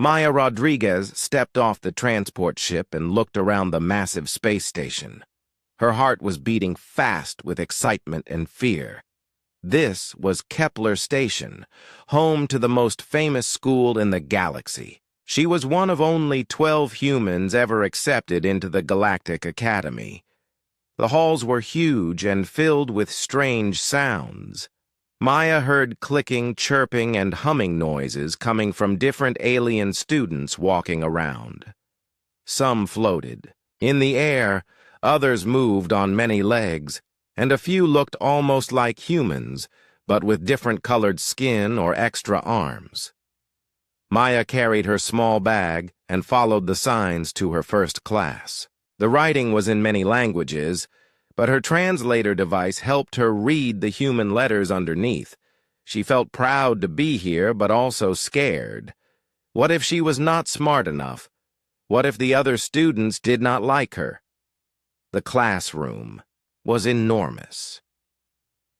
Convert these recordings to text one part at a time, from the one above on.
Maya Rodriguez stepped off the transport ship and looked around the massive space station. Her heart was beating fast with excitement and fear. This was Kepler Station, home to the most famous school in the galaxy. She was one of only 12 humans ever accepted into the Galactic Academy. The halls were huge and filled with strange sounds. Maya heard clicking, chirping, and humming noises coming from different alien students walking around. Some floated in the air, others moved on many legs, and a few looked almost like humans, but with different colored skin or extra arms. Maya carried her small bag and followed the signs to her first class. The writing was in many languages, but her translator device helped her read the human letters underneath. She felt proud to be here, but also scared. What if she was not smart enough? What if the other students did not like her? The classroom was enormous.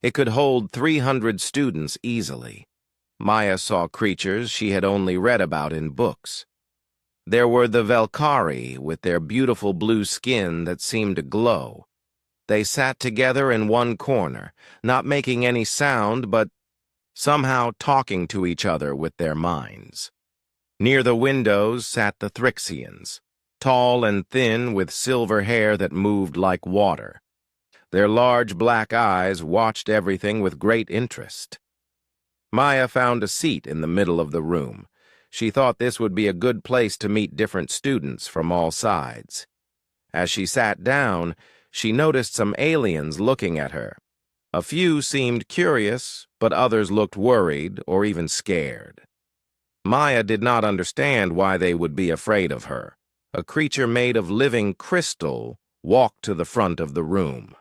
It could hold 300 students easily. Maya saw creatures she had only read about in books. There were the Valkyrie with their beautiful blue skin that seemed to glow. They sat together in one corner, not making any sound, but somehow talking to each other with their minds. Near the windows sat the Thrixians, tall and thin with silver hair that moved like water. Their large black eyes watched everything with great interest. Maya found a seat in the middle of the room. She thought this would be a good place to meet different students from all sides. As she sat down, she noticed some aliens looking at her. A few seemed curious, but others looked worried or even scared. Maya did not understand why they would be afraid of her. A creature made of living crystal walked to the front of the room.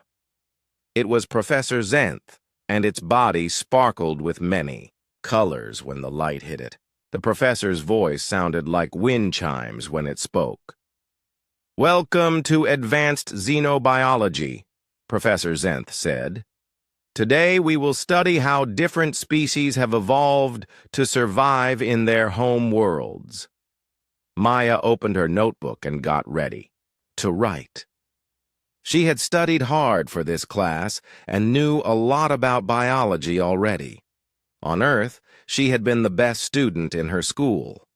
It was Professor Zenth, and its body sparkled with many colors when the light hit it. The professor's voice sounded like wind chimes when it spoke. "Welcome to Advanced Xenobiology," Professor Zenth said. "Today we will study how different species have evolved to survive in their home worlds." Maya opened her notebook and got ready to write. She had studied hard for this class and knew a lot about biology already. On Earth, she had been the best student in her school.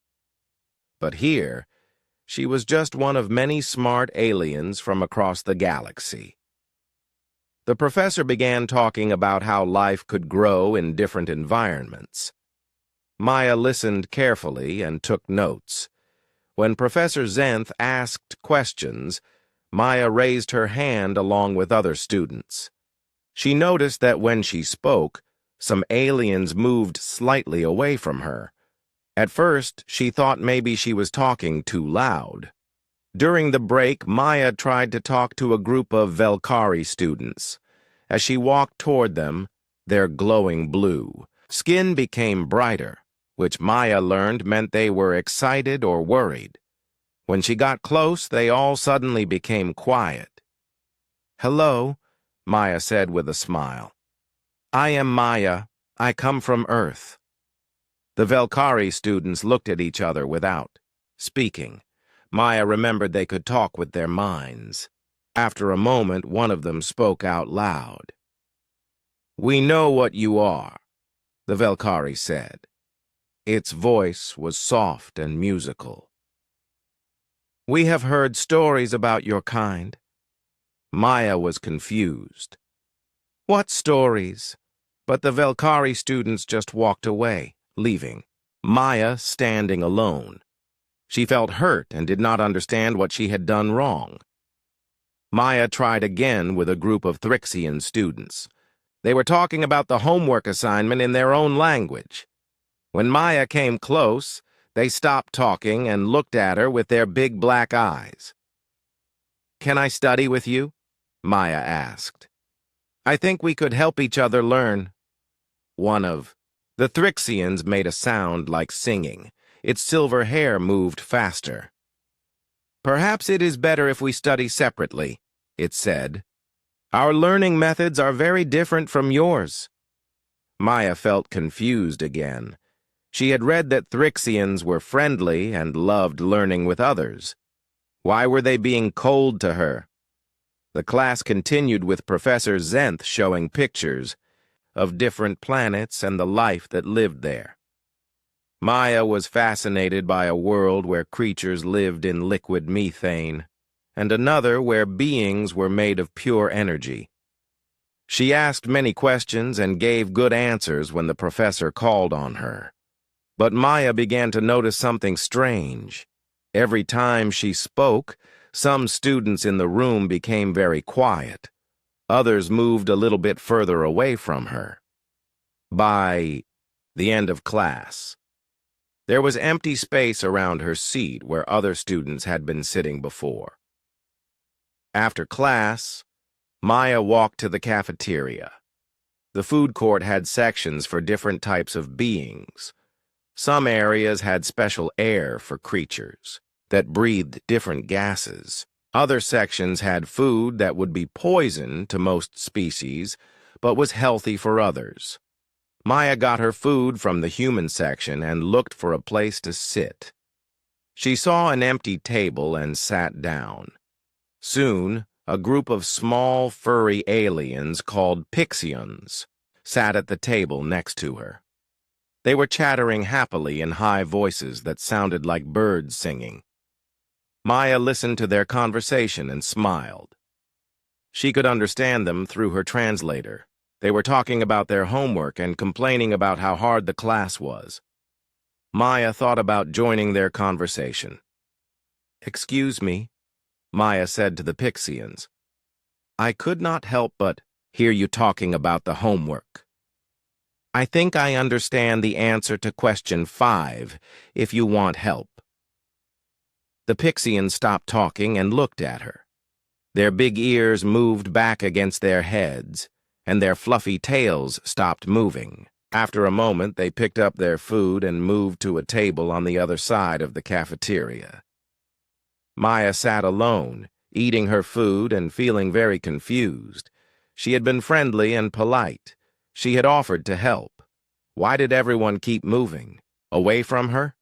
But here, she was just one of many smart aliens from across the galaxy. The professor began talking about how life could grow in different environments. Maya listened carefully and took notes. When Professor Zenth asked questions, Maya raised her hand along with other students. She noticed that when she spoke, some aliens moved slightly away from her. At first, she thought maybe she was talking too loud. During the break, Maya tried to talk to a group of Valkyrie students. As she walked toward them, their glowing blue skin became brighter, which Maya learned meant they were excited or worried. When she got close, they all suddenly became quiet. "Hello," Maya said with a smile. "I am Maya. I come from Earth." The Valkyrie students looked at each other without speaking. Maya remembered they could talk with their minds. After a moment, one of them spoke out loud. "We know what you are," the Valkyrie said. Its voice was soft and musical. "We have heard stories about your kind." Maya was confused. "What stories?" But the Valkyrie students just walked away, leaving Maya standing alone. She felt hurt and did not understand what she had done wrong. Maya tried again with a group of Thrixian students. They were talking about the homework assignment in their own language. When Maya came close, they stopped talking and looked at her with their big black eyes. "Can I study with you?" Maya asked. "I think we could help each other learn." One of the Thrixians made a sound like singing. Its silver hair moved faster. "Perhaps it is better if we study separately," it said. "Our learning methods are very different from yours." Maya felt confused again. She had read that Thrixians were friendly and loved learning with others. Why were they being cold to her? The class continued with Professor Zenth showing pictures of different planets and the life that lived there. Maya was fascinated by a world where creatures lived in liquid methane, and another where beings were made of pure energy. She asked many questions and gave good answers when the professor called on her. But Maya began to notice something strange. Every time she spoke, some students in the room became very quiet. Others moved a little bit further away from her. By the end of class, there was empty space around her seat where other students had been sitting before. After class, Maya walked to the cafeteria. The food court had sections for different types of beings. Some areas had special air for creatures that breathed different gases. Other sections had food that would be poison to most species, but was healthy for others. Maya got her food from the human section and looked for a place to sit. She saw an empty table and sat down. Soon, a group of small, furry aliens called Pixions sat at the table next to her. They were chattering happily in high voices that sounded like birds singing. Maya listened to their conversation and smiled. She could understand them through her translator. They were talking about their homework and complaining about how hard the class was. Maya thought about joining their conversation. "Excuse me," Maya said to the Pixions. "I could not help but hear you talking about the homework. I think I understand the answer to question 5, if you want help." The Pixians stopped talking and looked at her. Their big ears moved back against their heads, and their fluffy tails stopped moving. After a moment, they picked up their food and moved to a table on the other side of the cafeteria. Maya sat alone, eating her food and feeling very confused. She had been friendly and polite. She had offered to help. Why did everyone keep moving? Away from her?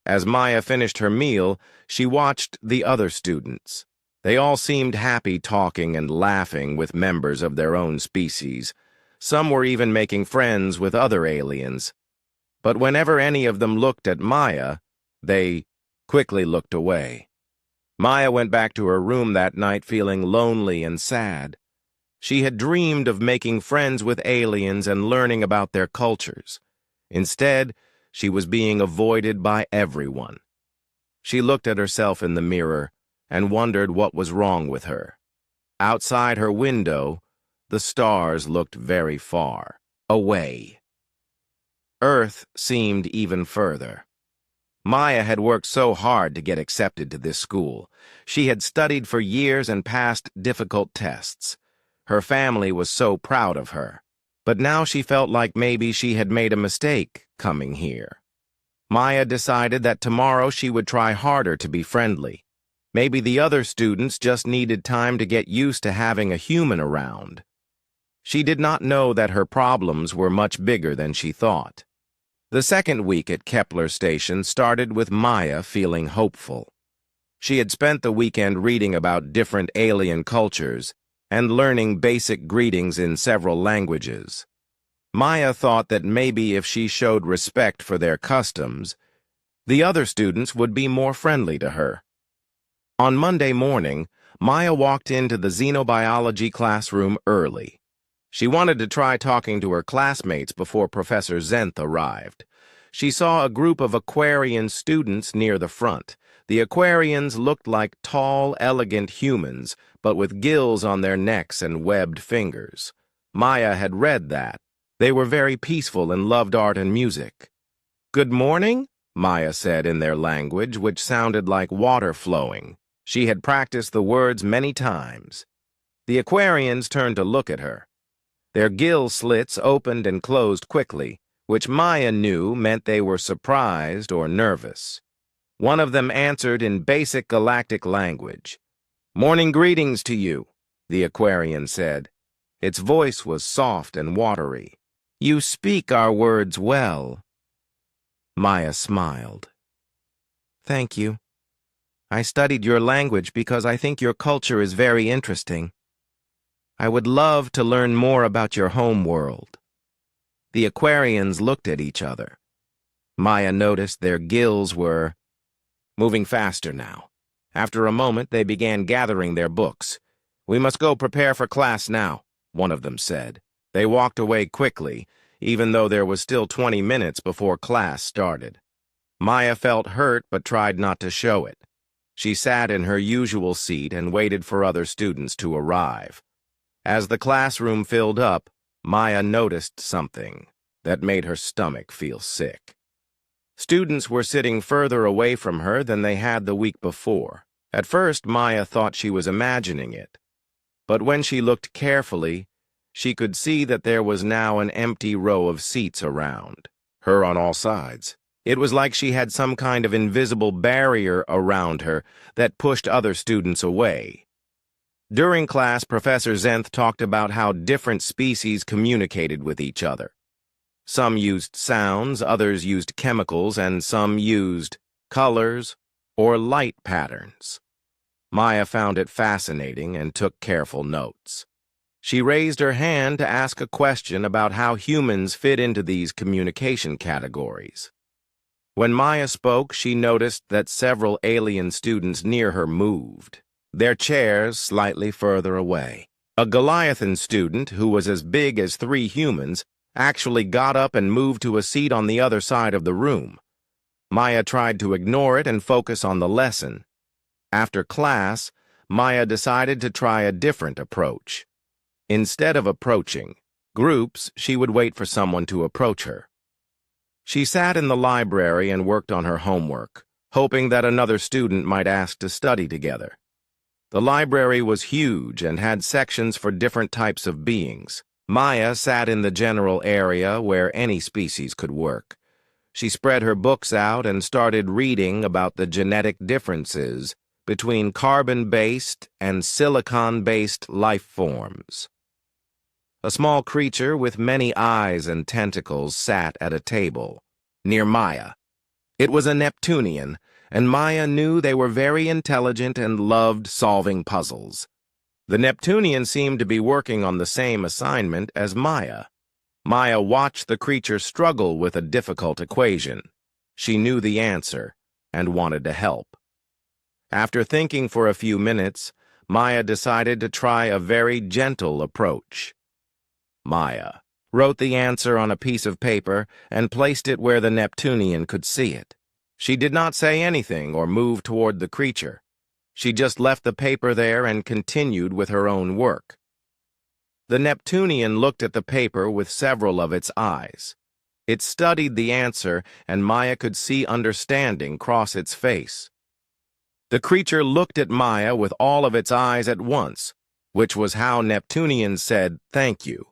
As Maya finished her meal, she watched the other students. They all seemed happy talking and laughing with members of their own species. Some were even making friends with other aliens. But whenever any of them looked at Maya, they quickly looked away. Maya went back to her room that night feeling lonely and sad. She had dreamed of making friends with aliens and learning about their cultures. Instead, she was being avoided by everyone. She looked at herself in the mirror and wondered what was wrong with her. Outside her window, the stars looked very far away. Earth seemed even further. Maya had worked so hard to get accepted to this school. She had studied for years and passed difficult tests. Her family was so proud of her. But now she felt like maybe she had made a mistake coming here. Maya decided that tomorrow she would try harder to be friendly. Maybe the other students just needed time to get used to having a human around. She did not know that her problems were much bigger than she thought. The second week at Kepler Station started with Maya feeling hopeful. She had spent the weekend reading about different alien cultures and learning basic greetings in several languages. Maya thought that maybe if she showed respect for their customs, the other students would be more friendly to her. On Monday morning, Maya walked into the xenobiology classroom early. She wanted to try talking to her classmates before Professor Zenth arrived. She saw a group of Aquarian students near the front. The Aquarians looked like tall, elegant humans, but with gills on their necks and webbed fingers. Maya had read that. They were very peaceful and loved art and music. "Good morning," Maya said in their language, which sounded like water flowing. She had practiced the words many times. The Aquarians turned to look at her. Their gill slits opened and closed quickly, which Maya knew meant they were surprised or nervous. One of them answered in basic galactic language. "Morning greetings to you," the Aquarian said. Its voice was soft and watery. "You speak our words well." Maya smiled. Thank you. I studied your language because I think your culture is very interesting. I would love to learn more about your home world. The Aquarians looked at each other. Maya noticed their gills were moving faster now. After a moment, they began gathering their books. We must go prepare for class now, one of them said. They walked away quickly, even though there was still 20 minutes before class started. Maya felt hurt but tried not to show it. She sat in her usual seat and waited for other students to arrive. As the classroom filled up, Maya noticed something that made her stomach feel sick. Students were sitting further away from her than they had the week before. At first, Maya thought she was imagining it. But when she looked carefully, she could see that there was now an empty row of seats around her on all sides. It was like she had some kind of invisible barrier around her that pushed other students away. During class, Professor Zenth talked about how different species communicated with each other. Some used sounds, others used chemicals, and some used colors or light patterns. Maya found it fascinating and took careful notes. She raised her hand to ask a question about how humans fit into these communication categories. When Maya spoke, she noticed that several alien students near her moved, their chairs slightly further away. A Goliathan student, who was as big as 3 humans, actually got up and moved to a seat on the other side of the room. Maya tried to ignore it and focus on the lesson. After class, Maya decided to try a different approach. Instead of approaching groups, she would wait for someone to approach her. She sat in the library and worked on her homework, hoping that another student might ask to study together. The library was huge and had sections for different types of beings. Maya sat in the general area where any species could work. She spread her books out and started reading about the genetic differences between carbon-based and silicon-based life forms. A small creature with many eyes and tentacles sat at a table near Maya. It was a Neptunian, and Maya knew they were very intelligent and loved solving puzzles. The Neptunian seemed to be working on the same assignment as Maya. Maya watched the creature struggle with a difficult equation. She knew the answer and wanted to help. After thinking for a few minutes, Maya decided to try a very gentle approach. Maya wrote the answer on a piece of paper and placed it where the Neptunian could see it. She did not say anything or move toward the creature. She just left the paper there and continued with her own work. The Neptunian looked at the paper with several of its eyes. It studied the answer, and Maya could see understanding cross its face. The creature looked at Maya with all of its eyes at once, which was how Neptunian said thank you.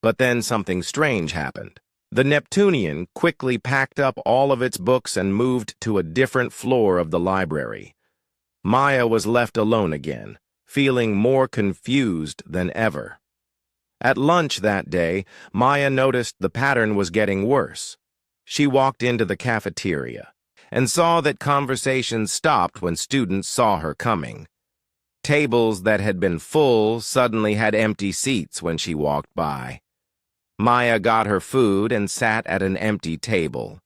But then something strange happened. The Neptunian quickly packed up all of its books and moved to a different floor of the library. Maya was left alone again, feeling more confused than ever. At lunch that day, Maya noticed the pattern was getting worse. She walked into the cafeteria and saw that conversations stopped when students saw her coming. Tables that had been full suddenly had empty seats when she walked by. Maya got her food and sat at an empty table.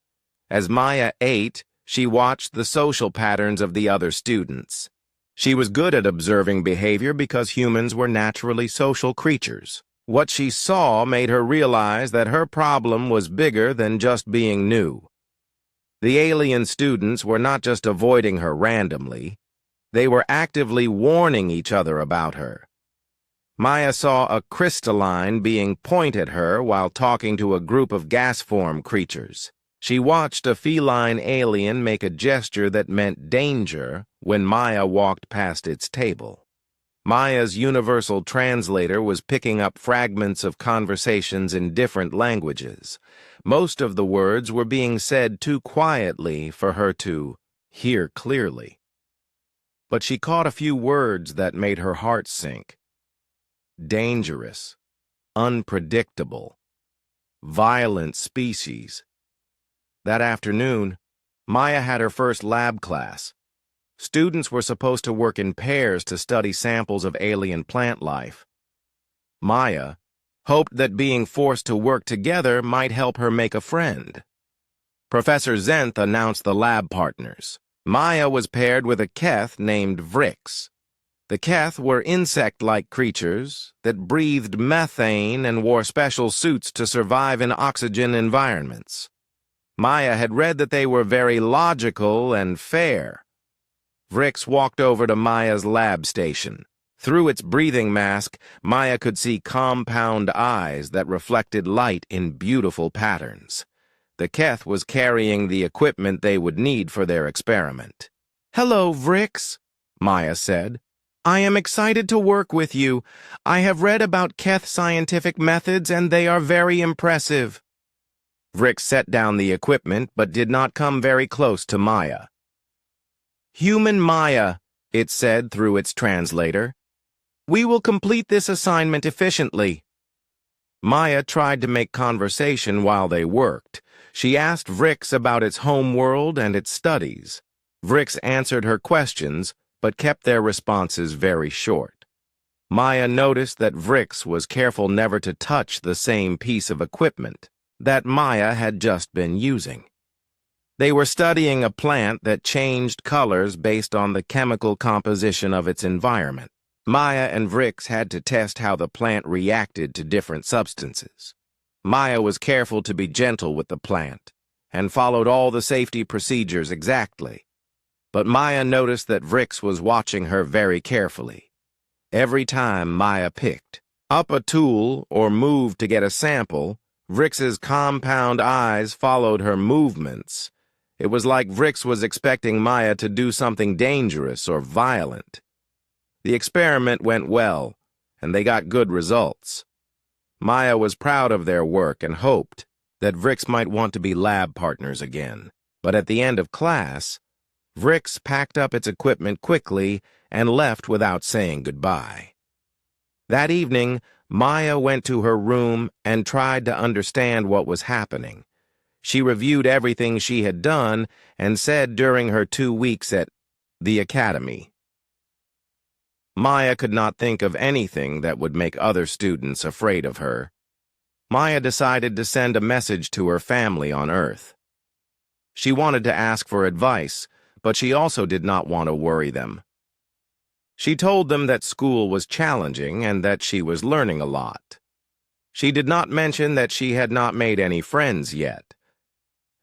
As Maya ate, she watched the social patterns of the other students. She was good at observing behavior because humans were naturally social creatures. What she saw made her realize that her problem was bigger than just being new. The alien students were not just avoiding her randomly. They were actively warning each other about her. Maya saw a crystalline being pointed at her while talking to a group of gas-form creatures. She watched a feline alien make a gesture that meant danger when Maya walked past its table. Maya's universal translator was picking up fragments of conversations in different languages. Most of the words were being said too quietly for her to hear clearly. But she caught a few words that made her heart sink. Dangerous, unpredictable, violent species. That afternoon, Maya had her first lab class. Students were supposed to work in pairs to study samples of alien plant life. Maya hoped that being forced to work together might help her make a friend. Professor Zenth announced the lab partners. Maya was paired with a Keth named Vrix. The Keth were insect-like creatures that breathed methane and wore special suits to survive in oxygen environments. Maya had read that they were very logical and fair. Vrix walked over to Maya's lab station. Through its breathing mask, Maya could see compound eyes that reflected light in beautiful patterns. The Keth was carrying the equipment they would need for their experiment. "Hello, Vrix," Maya said. "I am excited to work with you. I have read about Keth scientific methods and they are very impressive." Vrix set down the equipment but did not come very close to Maya. "Human Maya," it said through its translator. "We will complete this assignment efficiently." Maya tried to make conversation while they worked. She asked Vrix about its home world and its studies. Vrix answered her questions, but kept their responses very short. Maya noticed that Vrix was careful never to touch the same piece of equipment that Maya had just been using. They were studying a plant that changed colors based on the chemical composition of its environment. Maya and Vrix had to test how the plant reacted to different substances. Maya was careful to be gentle with the plant and followed all the safety procedures exactly. But Maya noticed that Vrix was watching her very carefully. Every time Maya picked up a tool or moved to get a sample, Vrix's compound eyes followed her movements. It was like Vrix was expecting Maya to do something dangerous or violent. The experiment went well, and they got good results. Maya was proud of their work and hoped that Vrix might want to be lab partners again. But at the end of class, Vrix packed up its equipment quickly and left without saying goodbye. That evening, Maya went to her room and tried to understand what was happening. She reviewed everything she had done and said during her 2 weeks at the academy. Maya could not think of anything that would make other students afraid of her. Maya decided to send a message to her family on Earth. She wanted to ask for advice, but she also did not want to worry them. She told them that school was challenging and that she was learning a lot. She did not mention that she had not made any friends yet.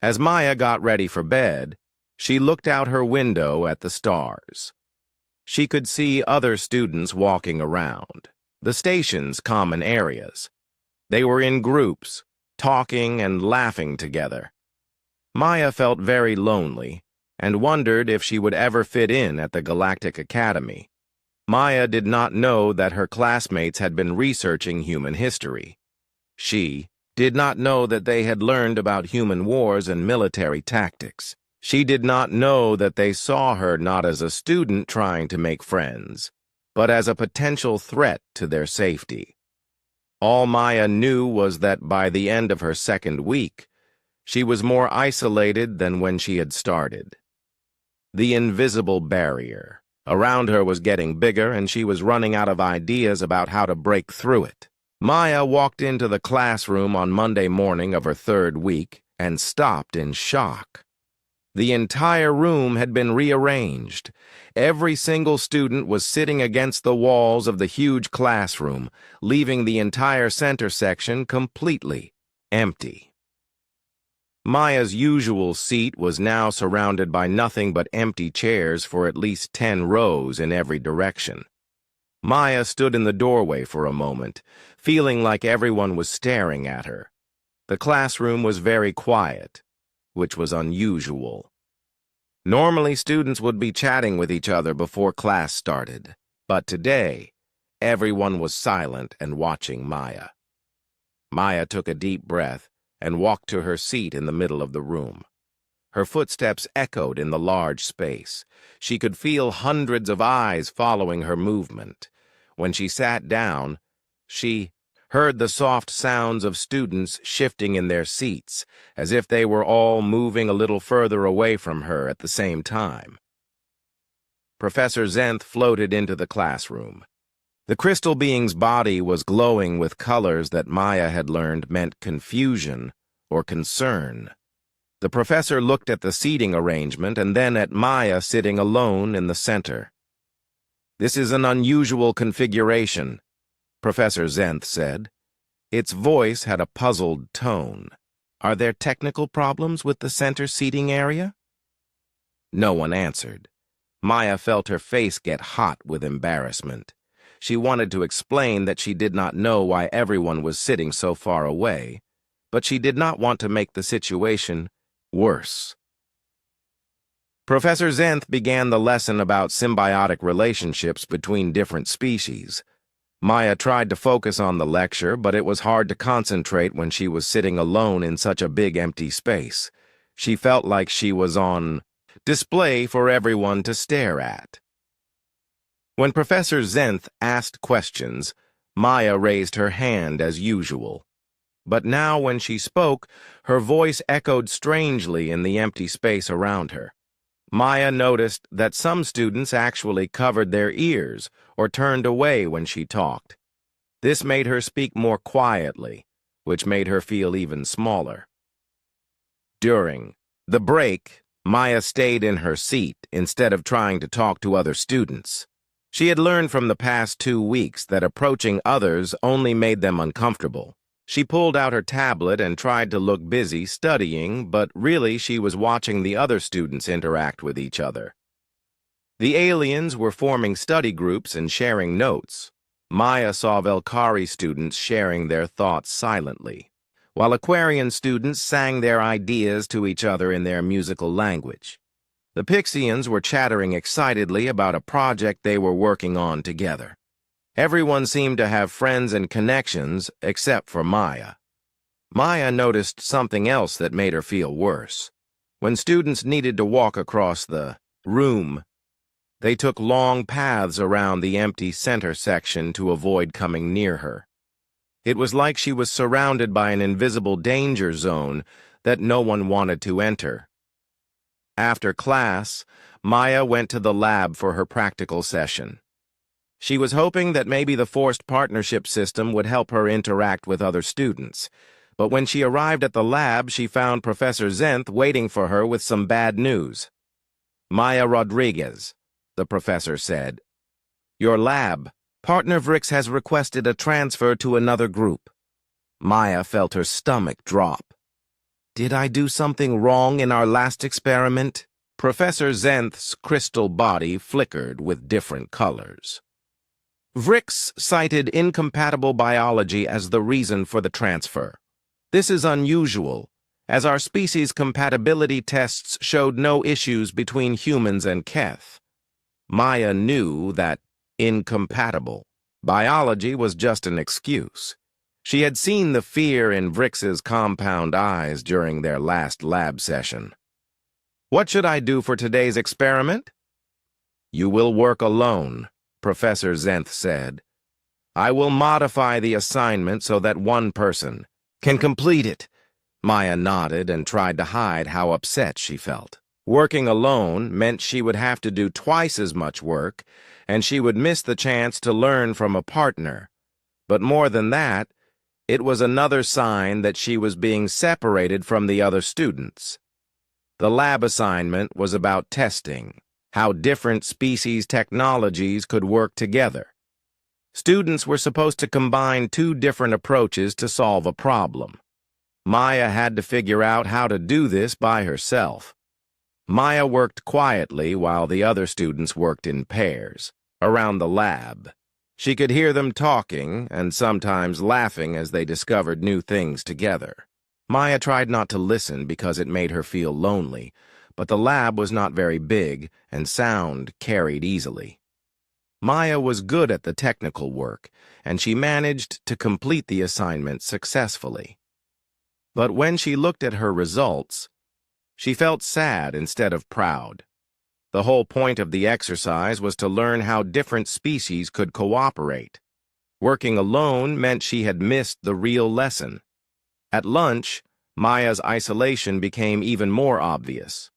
As Maya got ready for bed, she looked out her window at the stars. She could see other students walking around, the station's common areas. They were in groups, talking and laughing together. Maya felt very lonely and wondered if she would ever fit in at the Galactic Academy. Maya did not know that her classmates had been researching human history. She did not know that they had learned about human wars and military tactics. She did not know that they saw her not as a student trying to make friends, but as a potential threat to their safety. All Maya knew was that by the end of her second week, she was more isolated than when she had started. The invisible barrier around her was getting bigger, and she was running out of ideas about how to break through it. Maya walked into the classroom on Monday morning of her third week and stopped in shock. The entire room had been rearranged. Every single student was sitting against the walls of the huge classroom, leaving the entire center section completely empty. Maya's usual seat was now surrounded by nothing but empty chairs for at least 10 rows in every direction. Maya stood in the doorway for a moment, feeling like everyone was staring at her. The classroom was very quiet, which was unusual. Normally, students would be chatting with each other before class started, but today, everyone was silent and watching Maya. Maya took a deep breath and walked to her seat in the middle of the room. Her footsteps echoed in the large space. She could feel hundreds of eyes following her movement. When she sat down, she heard the soft sounds of students shifting in their seats, as if they were all moving a little further away from her at the same time. Professor Zenth floated into the classroom. The crystal being's body was glowing with colors that Maya had learned meant confusion or concern. The professor looked at the seating arrangement and then at Maya sitting alone in the center. "This is an unusual configuration," Professor Zenth said. Its voice had a puzzled tone. "Are there technical problems with the center seating area?" No one answered. Maya felt her face get hot with embarrassment. She wanted to explain that she did not know why everyone was sitting so far away, but she did not want to make the situation worse. Professor Zenth began the lesson about symbiotic relationships between different species. Maya tried to focus on the lecture, but it was hard to concentrate when she was sitting alone in such a big empty space. She felt like she was on display for everyone to stare at. When Professor Zenth asked questions, Maya raised her hand as usual. But now when she spoke, her voice echoed strangely in the empty space around her. Maya noticed that some students actually covered their ears or turned away when she talked. This made her speak more quietly, which made her feel even smaller. During the break, Maya stayed in her seat instead of trying to talk to other students. She had learned from the past 2 weeks that approaching others only made them uncomfortable. She pulled out her tablet and tried to look busy studying, but really she was watching the other students interact with each other. The aliens were forming study groups and sharing notes. Maya saw Velkari students sharing their thoughts silently, while Aquarian students sang their ideas to each other in their musical language. The Pixians were chattering excitedly about a project they were working on together. Everyone seemed to have friends and connections except for Maya. Maya noticed something else that made her feel worse. When students needed to walk across the room, they took long paths around the empty center section to avoid coming near her. It was like she was surrounded by an invisible danger zone that no one wanted to enter. After class, Maya went to the lab for her practical session. She was hoping that maybe the forced partnership system would help her interact with other students. But when she arrived at the lab, she found Professor Zenth waiting for her with some bad news. "Maya Rodriguez," the professor said. "Your lab. Partner Vrix has requested a transfer to another group." Maya felt her stomach drop. "Did I do something wrong in our last experiment?" Professor Zenth's crystal body flickered with different colors. "Vrix cited incompatible biology as the reason for the transfer. This is unusual, as our species compatibility tests showed no issues between humans and Keth." Maya knew that incompatible biology was just an excuse. She had seen the fear in Vrix's compound eyes during their last lab session. "What should I do for today's experiment?" "You will work alone," Professor Zenth said. "I will modify the assignment so that one person can complete it." Maya nodded and tried to hide how upset she felt. Working alone meant she would have to do twice as much work, and she would miss the chance to learn from a partner. But more than that, it was another sign that she was being separated from the other students. The lab assignment was about testing how different species technologies could work together. Students were supposed to combine 2 different approaches to solve a problem. Maya had to figure out how to do this by herself. Maya worked quietly while the other students worked in pairs around the lab. She could hear them talking and sometimes laughing as they discovered new things together. Maya tried not to listen because it made her feel lonely, but the lab was not very big and sound carried easily. Maya was good at the technical work, and she managed to complete the assignment successfully. But when she looked at her results, she felt sad instead of proud. The whole point of the exercise was to learn how different species could cooperate. Working alone meant she had missed the real lesson. At lunch, Maya's isolation became even more obvious.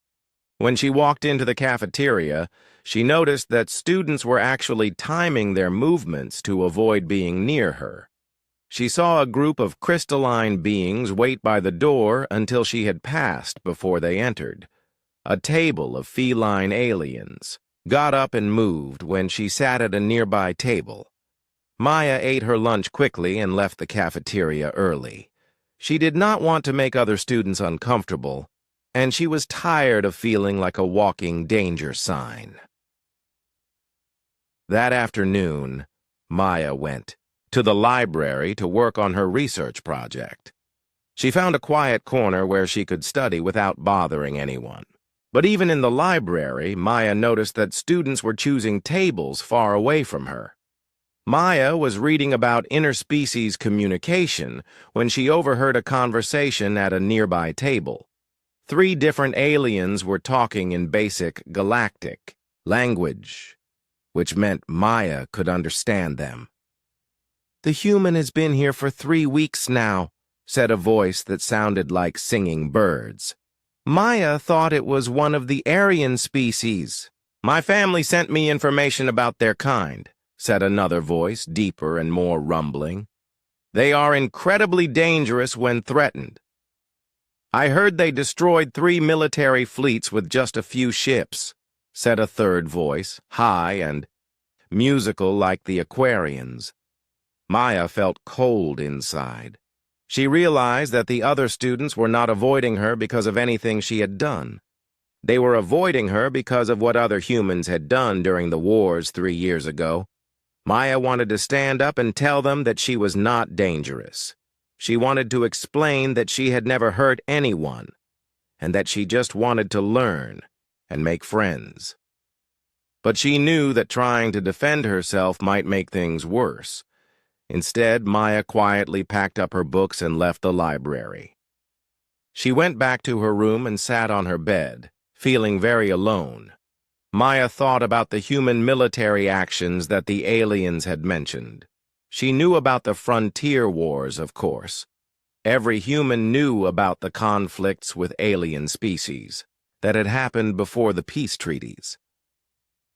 When she walked into the cafeteria, she noticed that students were actually timing their movements to avoid being near her. She saw a group of crystalline beings wait by the door until she had passed before they entered. A table of feline aliens got up and moved when she sat at a nearby table. Maya ate her lunch quickly and left the cafeteria early. She did not want to make other students uncomfortable, and she was tired of feeling like a walking danger sign. That afternoon, Maya went to the library to work on her research project. She found a quiet corner where she could study without bothering anyone. But even in the library, Maya noticed that students were choosing tables far away from her. Maya was reading about interspecies communication when she overheard a conversation at a nearby table. 3 different aliens were talking in basic galactic language, which meant Maya could understand them. "The human has been here for 3 weeks now," said a voice that sounded like singing birds. Maya thought it was one of the Aryan species. "My family sent me information about their kind," said another voice, deeper and more rumbling. "They are incredibly dangerous when threatened. I heard they destroyed 3 military fleets with just a few ships," said a third voice, high and musical like the Aquarians. Maya felt cold inside. She realized that the other students were not avoiding her because of anything she had done. They were avoiding her because of what other humans had done during the wars 3 years ago. Maya wanted to stand up and tell them that she was not dangerous. She wanted to explain that she had never hurt anyone, and that she just wanted to learn and make friends. But she knew that trying to defend herself might make things worse. Instead, Maya quietly packed up her books and left the library. She went back to her room and sat on her bed, feeling very alone. Maya thought about the human military actions that the aliens had mentioned. She knew about the frontier wars, of course. Every human knew about the conflicts with alien species that had happened before the peace treaties.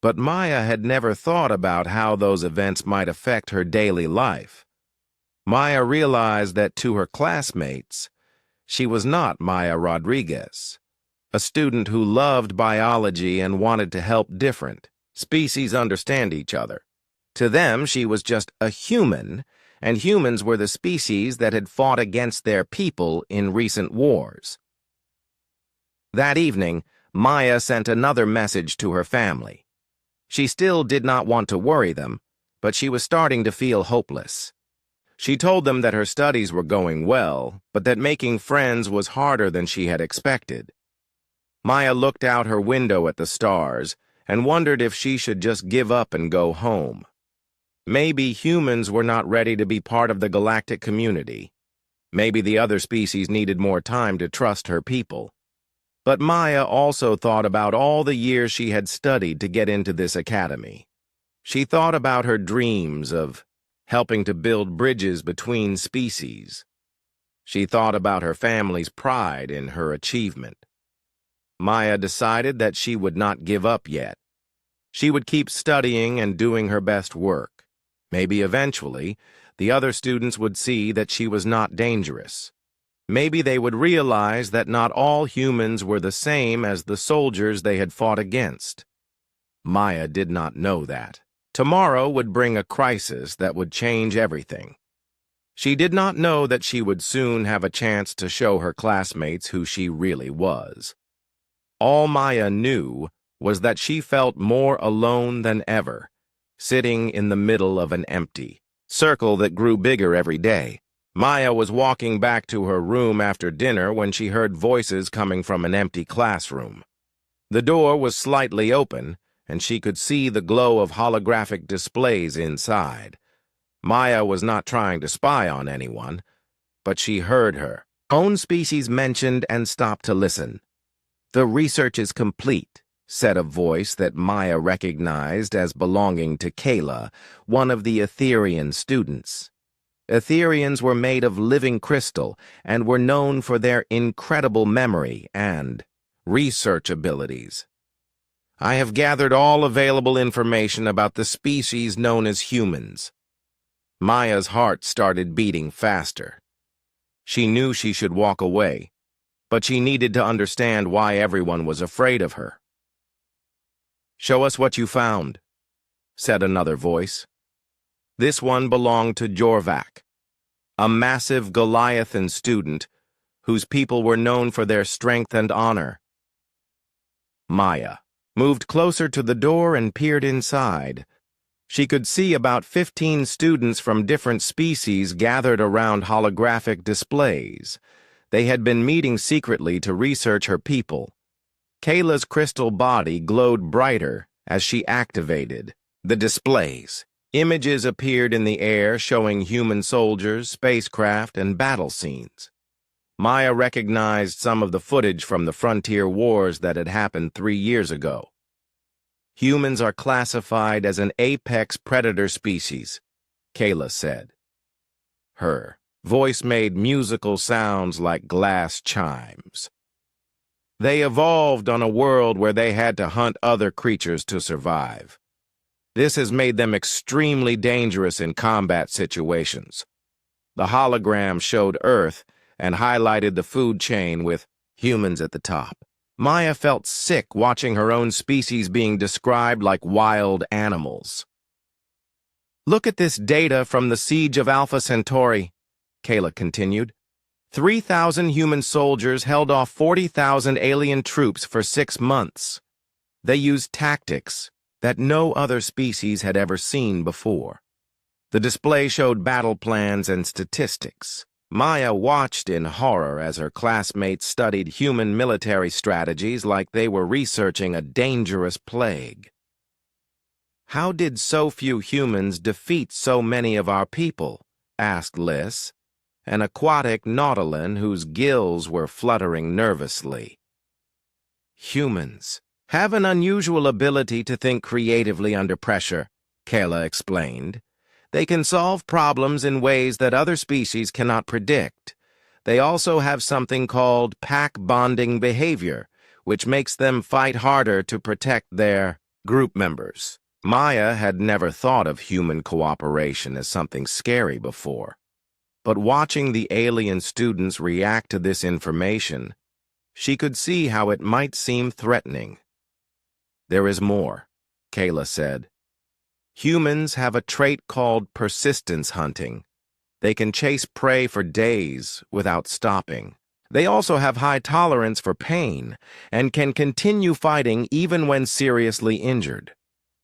But Maya had never thought about how those events might affect her daily life. Maya realized that to her classmates, she was not Maya Rodriguez, a student who loved biology and wanted to help different species understand each other. To them, she was just a human, and humans were the species that had fought against their people in recent wars. That evening, Maya sent another message to her family. She still did not want to worry them, but she was starting to feel hopeless. She told them that her studies were going well, but that making friends was harder than she had expected. Maya looked out her window at the stars and wondered if she should just give up and go home. Maybe humans were not ready to be part of the galactic community. Maybe the other species needed more time to trust her people. But Maya also thought about all the years she had studied to get into this academy. She thought about her dreams of helping to build bridges between species. She thought about her family's pride in her achievement. Maya decided that she would not give up yet. She would keep studying and doing her best work. Maybe eventually, the other students would see that she was not dangerous. Maybe they would realize that not all humans were the same as the soldiers they had fought against. Maya did not know that. Tomorrow would bring a crisis that would change everything. She did not know that she would soon have a chance to show her classmates who she really was. All Maya knew was that she felt more alone than ever, sitting in the middle of an empty circle that grew bigger every day. Maya was walking back to her room after dinner when she heard voices coming from an empty classroom. The door was slightly open, and she could see the glow of holographic displays inside. Maya was not trying to spy on anyone, but she heard her own species mentioned and stopped to listen. "The research is complete," said a voice that Maya recognized as belonging to Kayla, one of the Etherian students. Etherians were made of living crystal and were known for their incredible memory and research abilities. I have gathered all available information about the species known as humans. Maya's heart started beating faster. She knew she should walk away, but she needed to understand why everyone was afraid of her. "Show us what you found," said another voice. This one belonged to Jorvac, a massive Goliathan student whose people were known for their strength and honor. Maya moved closer to the door and peered inside. She could see about 15 students from different species gathered around holographic displays. They had been meeting secretly to research her people. Kayla's crystal body glowed brighter as she activated the displays. Images appeared in the air showing human soldiers, spacecraft, and battle scenes. Maya recognized some of the footage from the frontier wars that had happened 3 years ago. "Humans are classified as an apex predator species," Kayla said. Her voice made musical sounds like glass chimes. "They evolved on a world where they had to hunt other creatures to survive. This has made them extremely dangerous in combat situations." The hologram showed Earth and highlighted the food chain with humans at the top. Maya felt sick watching her own species being described like wild animals. "Look at this data from the siege of Alpha Centauri," Kayla continued. 3,000 human soldiers held off 40,000 alien troops for 6 months. They used tactics that no other species had ever seen before. The display showed battle plans and statistics. Maya watched in horror as her classmates studied human military strategies like they were researching a dangerous plague. "How did so few humans defeat so many of our people?" asked Liz, an aquatic nautilin whose gills were fluttering nervously. "Humans have an unusual ability to think creatively under pressure," Kayla explained. "They can solve problems in ways that other species cannot predict. They also have something called pack bonding behavior, which makes them fight harder to protect their group members." Maya had never thought of human cooperation as something scary before. But watching the alien students react to this information, she could see how it might seem threatening. "There is more," Kayla said. "Humans have a trait called persistence hunting. They can chase prey for days without stopping. They also have high tolerance for pain and can continue fighting even when seriously injured."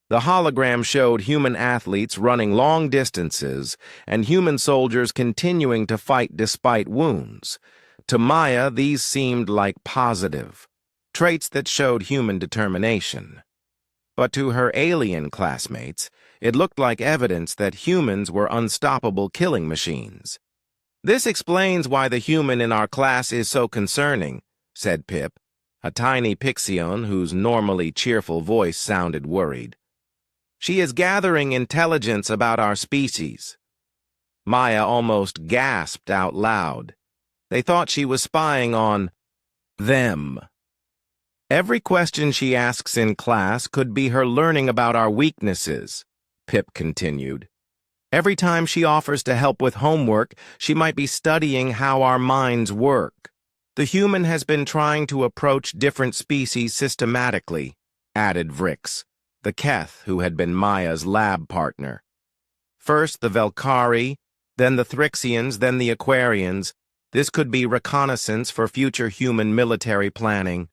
The hologram showed human athletes running long distances and human soldiers continuing to fight despite wounds. To Maya, these seemed like positive traits that showed human determination. But to her alien classmates, it looked like evidence that humans were unstoppable killing machines. "This explains why the human in our class is so concerning," said Pip, a tiny Pixion whose normally cheerful voice sounded worried. "She is gathering intelligence about our species." Maya almost gasped out loud. They thought she was spying on them. "Every question she asks in class could be her learning about our weaknesses," Pip continued. "Every time she offers to help with homework, she might be studying how our minds work. The human has been trying to approach different species systematically," added Vrix, the Keth who had been Maya's lab partner. "First the Velkari, then the Thrixians, then the Aquarians. This could be reconnaissance for future human military planning."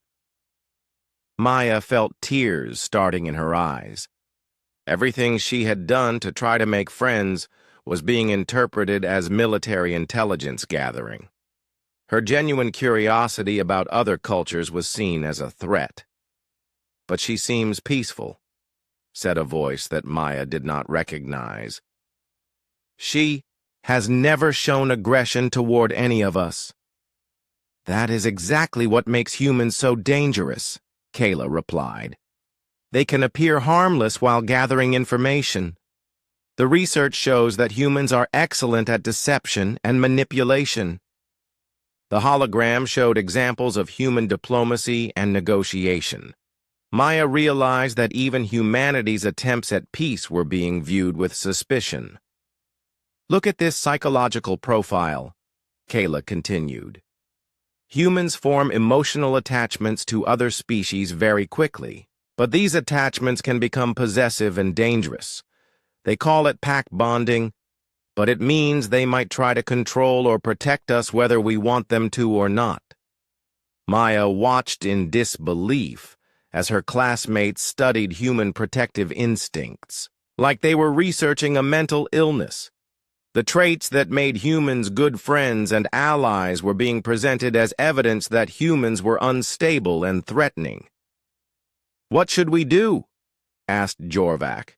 Maya felt tears starting in her eyes. Everything she had done to try to make friends was being interpreted as military intelligence gathering. Her genuine curiosity about other cultures was seen as a threat. "But she seems peaceful," said a voice that Maya did not recognize. "She has never shown aggression toward any of us." "That is exactly what makes humans so dangerous," Kayla replied. They can appear harmless while gathering information. The research shows that humans are excellent at deception and manipulation. The hologram showed examples of human diplomacy and negotiation. Maya realized that even humanity's attempts at peace were being viewed with suspicion. Look at this psychological profile, Kayla continued. Humans form emotional attachments to other species very quickly, but these attachments can become possessive and dangerous. They call it pack bonding, but it means they might try to control or protect us whether we want them to or not. Maya watched in disbelief as her classmates studied human protective instincts, like they were researching a mental illness. The traits that made humans good friends and allies were being presented as evidence that humans were unstable and threatening. "What should we do?" asked Jorvac.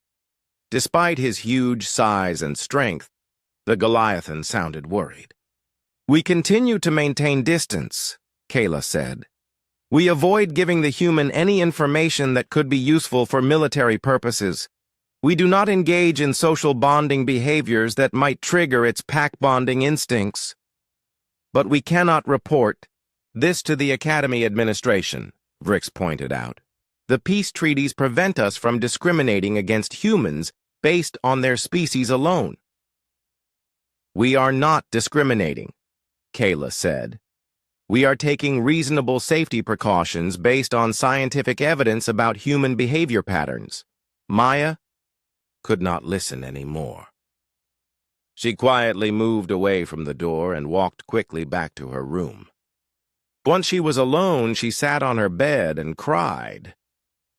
Despite his huge size and strength, the Goliathan sounded worried. "We continue to maintain distance," Kayla said. "We avoid giving the human any information that could be useful for military purposes. We do not engage in social bonding behaviors that might trigger its pack bonding instincts. But we cannot report this to the Academy administration," Vrix pointed out. "The peace treaties prevent us from discriminating against humans based on their species alone." "We are not discriminating," Kayla said. "We are taking reasonable safety precautions based on scientific evidence about human behavior patterns." Maya could not listen anymore. She quietly moved away from the door and walked quickly back to her room. Once she was alone, she sat on her bed and cried.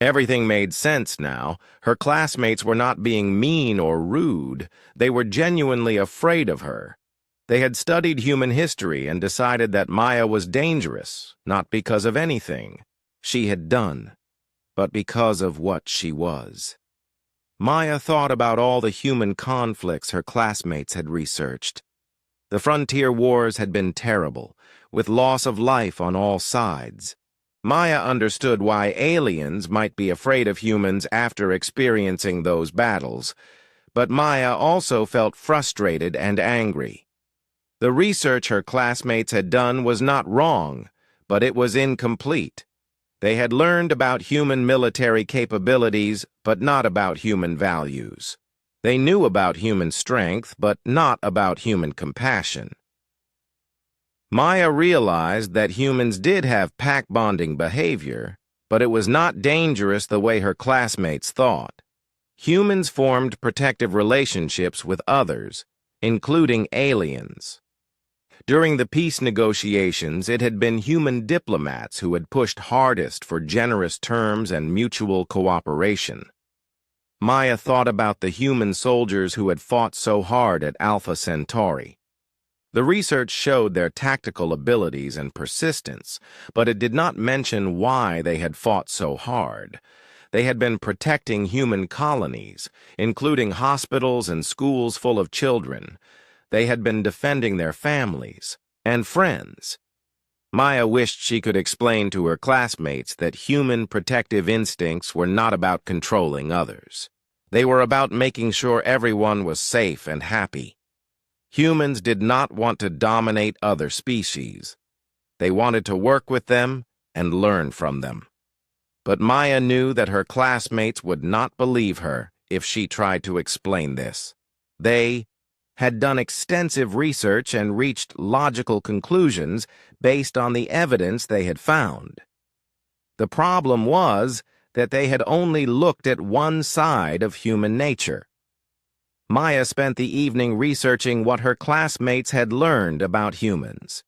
Everything made sense now. Her classmates were not being mean or rude. They were genuinely afraid of her. They had studied human history and decided that Maya was dangerous, not because of anything she had done, but because of what she was. Maya thought about all the human conflicts her classmates had researched. The frontier wars had been terrible, with loss of life on all sides. Maya understood why aliens might be afraid of humans after experiencing those battles, but Maya also felt frustrated and angry. The research her classmates had done was not wrong, but it was incomplete. They had learned about human military capabilities, but not about human values. They knew about human strength, but not about human compassion. Maya realized that humans did have pack-bonding behavior, but it was not dangerous the way her classmates thought. Humans formed protective relationships with others, including aliens. During the peace negotiations, it had been human diplomats who had pushed hardest for generous terms and mutual cooperation. Maya thought about the human soldiers who had fought so hard at Alpha Centauri. The research showed their tactical abilities and persistence, but it did not mention why they had fought so hard. They had been protecting human colonies, including hospitals and schools full of children. They had been defending their families and friends. Maya wished she could explain to her classmates that human protective instincts were not about controlling others. They were about making sure everyone was safe and happy. Humans did not want to dominate other species. They wanted to work with them and learn from them. But Maya knew that her classmates would not believe her if she tried to explain this. They had done extensive research and reached logical conclusions based on the evidence they had found. The problem was that they had only looked at one side of human nature. Maya spent the evening researching what her classmates had learned about humans.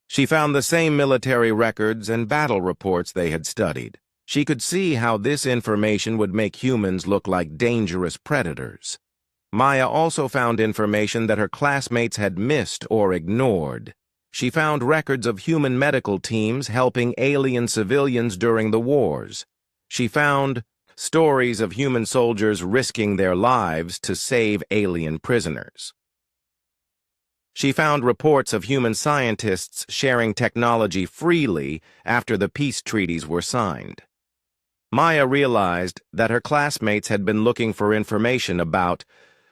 She found the same military records and battle reports they had studied. She could see how this information would make humans look like dangerous predators. Maya also found information that her classmates had missed or ignored. She found records of human medical teams helping alien civilians during the wars. She found stories of human soldiers risking their lives to save alien prisoners. She found reports of human scientists sharing technology freely after the peace treaties were signed. Maya realized that her classmates had been looking for information about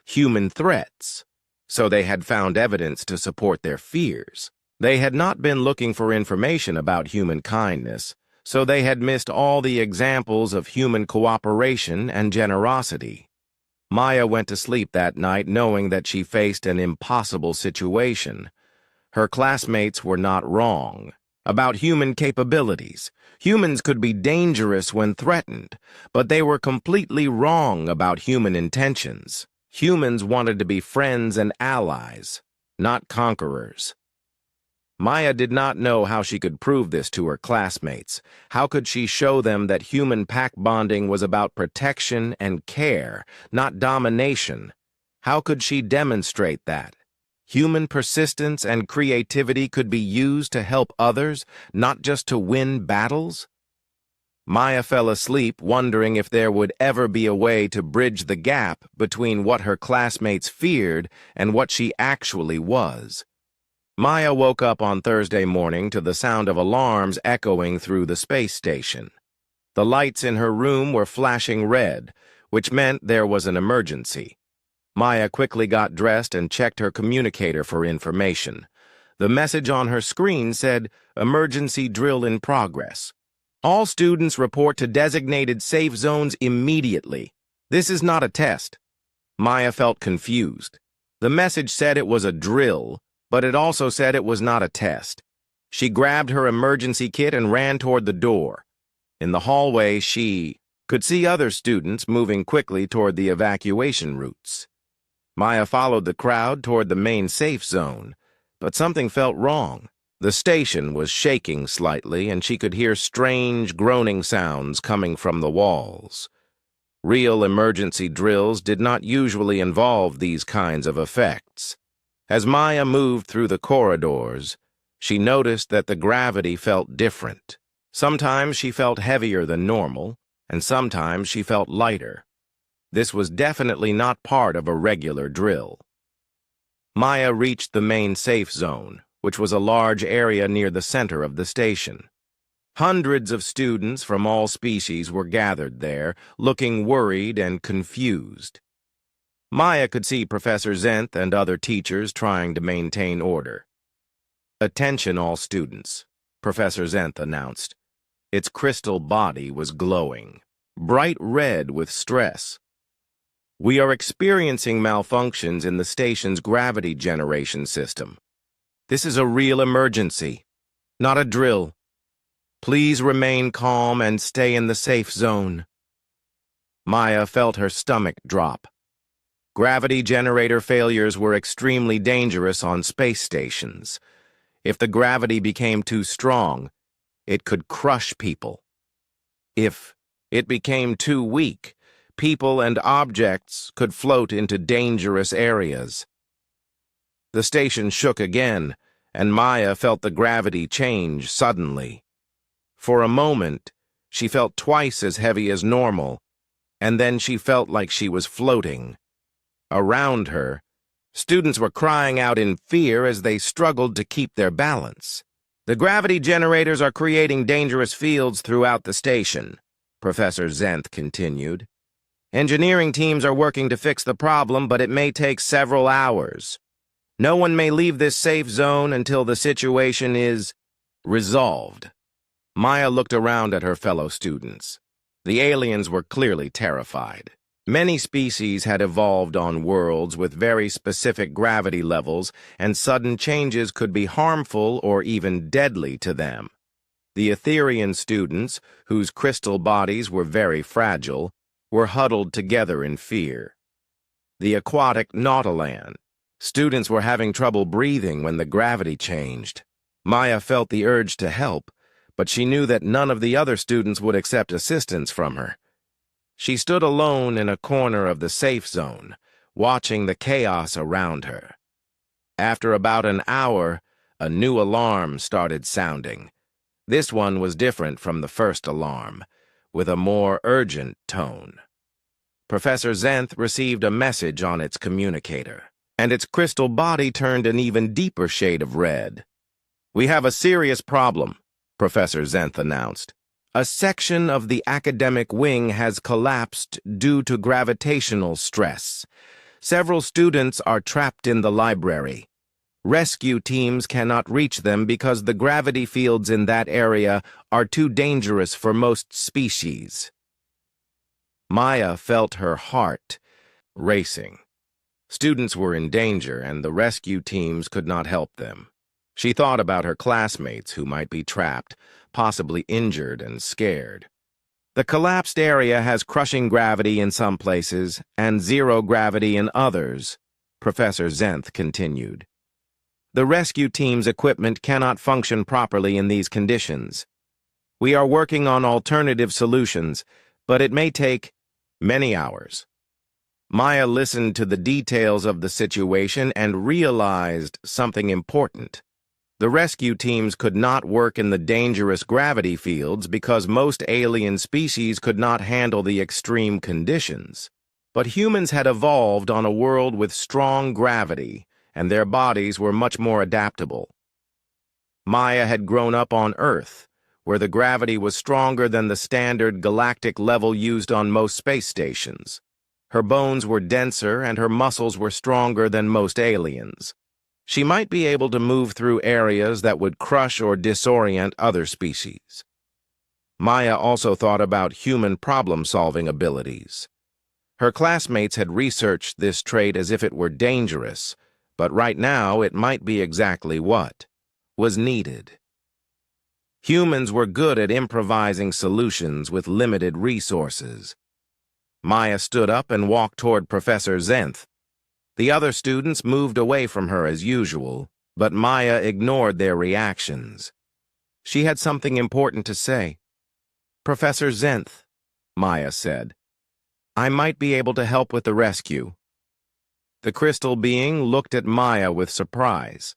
human threats, so they had found evidence to support their fears. They had not been looking for information about human kindness, so they had missed all the examples of human cooperation and generosity. Maya went to sleep that night knowing that she faced an impossible situation. Her classmates were not wrong about human capabilities. Humans could be dangerous when threatened, but they were completely wrong about human intentions. Humans wanted to be friends and allies, not conquerors. Maya did not know how she could prove this to her classmates. How could she show them that human pack bonding was about protection and care, not domination? How could she demonstrate that? Human persistence and creativity could be used to help others, not just to win battles? Maya fell asleep wondering if there would ever be a way to bridge the gap between what her classmates feared and what she actually was. Maya woke up on Thursday morning to the sound of alarms echoing through the space station. The lights in her room were flashing red, which meant there was an emergency. Maya quickly got dressed and checked her communicator for information. The message on her screen said, "Emergency drill in progress. All students report to designated safe zones immediately. This is not a test." Maya felt confused. The message said it was a drill, but it also said it was not a test. She grabbed her emergency kit and ran toward the door. In the hallway, she could see other students moving quickly toward the evacuation routes. Maya followed the crowd toward the main safe zone, but something felt wrong. The station was shaking slightly, and she could hear strange groaning sounds coming from the walls. Real emergency drills did not usually involve these kinds of effects. As Maya moved through the corridors, she noticed that the gravity felt different. Sometimes she felt heavier than normal, and sometimes she felt lighter. This was definitely not part of a regular drill. Maya reached the main safe zone, which was a large area near the center of the station. Hundreds of students from all species were gathered there, looking worried and confused. Maya could see Professor Zenth and other teachers trying to maintain order. "Attention all students," Professor Zenth announced. Its crystal body was glowing, bright red with stress. "We are experiencing malfunctions in the station's gravity generation system. This is a real emergency, not a drill. Please remain calm and stay in the safe zone." Maya felt her stomach drop. Gravity generator failures were extremely dangerous on space stations. If the gravity became too strong, it could crush people. If it became too weak, people and objects could float into dangerous areas. The station shook again, and Maya felt the gravity change suddenly. For a moment, she felt twice as heavy as normal, and then she felt like she was floating. Around her, students were crying out in fear as they struggled to keep their balance. "The gravity generators are creating dangerous fields throughout the station," Professor Zenth continued. "Engineering teams are working to fix the problem, but it may take several hours. No one may leave this safe zone until the situation is resolved." Maya looked around at her fellow students. The aliens were clearly terrified. Many species had evolved on worlds with very specific gravity levels, and sudden changes could be harmful or even deadly to them. The Etherian students, whose crystal bodies were very fragile, were huddled together in fear. The aquatic Nautilan. Students were having trouble breathing when the gravity changed. Maya felt the urge to help, but she knew that none of the other students would accept assistance from her. She stood alone in a corner of the safe zone, watching the chaos around her. After about an hour, a new alarm started sounding. This one was different from the first alarm, with a more urgent tone. Professor Zenth received a message on its communicator, and its crystal body turned an even deeper shade of red. "We have a serious problem," Professor Zenth announced. A section of the academic wing has collapsed due to gravitational stress. Several students are trapped in the library. Rescue teams cannot reach them because the gravity fields in that area are too dangerous for most species. Maya felt her heart racing. Students were in danger, and the rescue teams could not help them. She thought about her classmates who might be trapped, possibly injured and scared. The collapsed area has crushing gravity in some places and zero gravity in others, Professor Zenth continued. The rescue team's equipment cannot function properly in these conditions. We are working on alternative solutions, but it may take many hours. Maya listened to the details of the situation and realized something important. The rescue teams could not work in the dangerous gravity fields because most alien species could not handle the extreme conditions. But humans had evolved on a world with strong gravity, and their bodies were much more adaptable. Maya had grown up on Earth, where the gravity was stronger than the standard galactic level used on most space stations. Her bones were denser and her muscles were stronger than most aliens. She might be able to move through areas that would crush or disorient other species. Maya also thought about human problem-solving abilities. Her classmates had researched this trait as if it were dangerous, but right now it might be exactly what was needed. Humans were good at improvising solutions with limited resources. Maya stood up and walked toward Professor Zenth. The other students moved away from her as usual, but Maya ignored their reactions. She had something important to say. "Professor Zenth," Maya said, "I might be able to help with the rescue." The crystal being looked at Maya with surprise.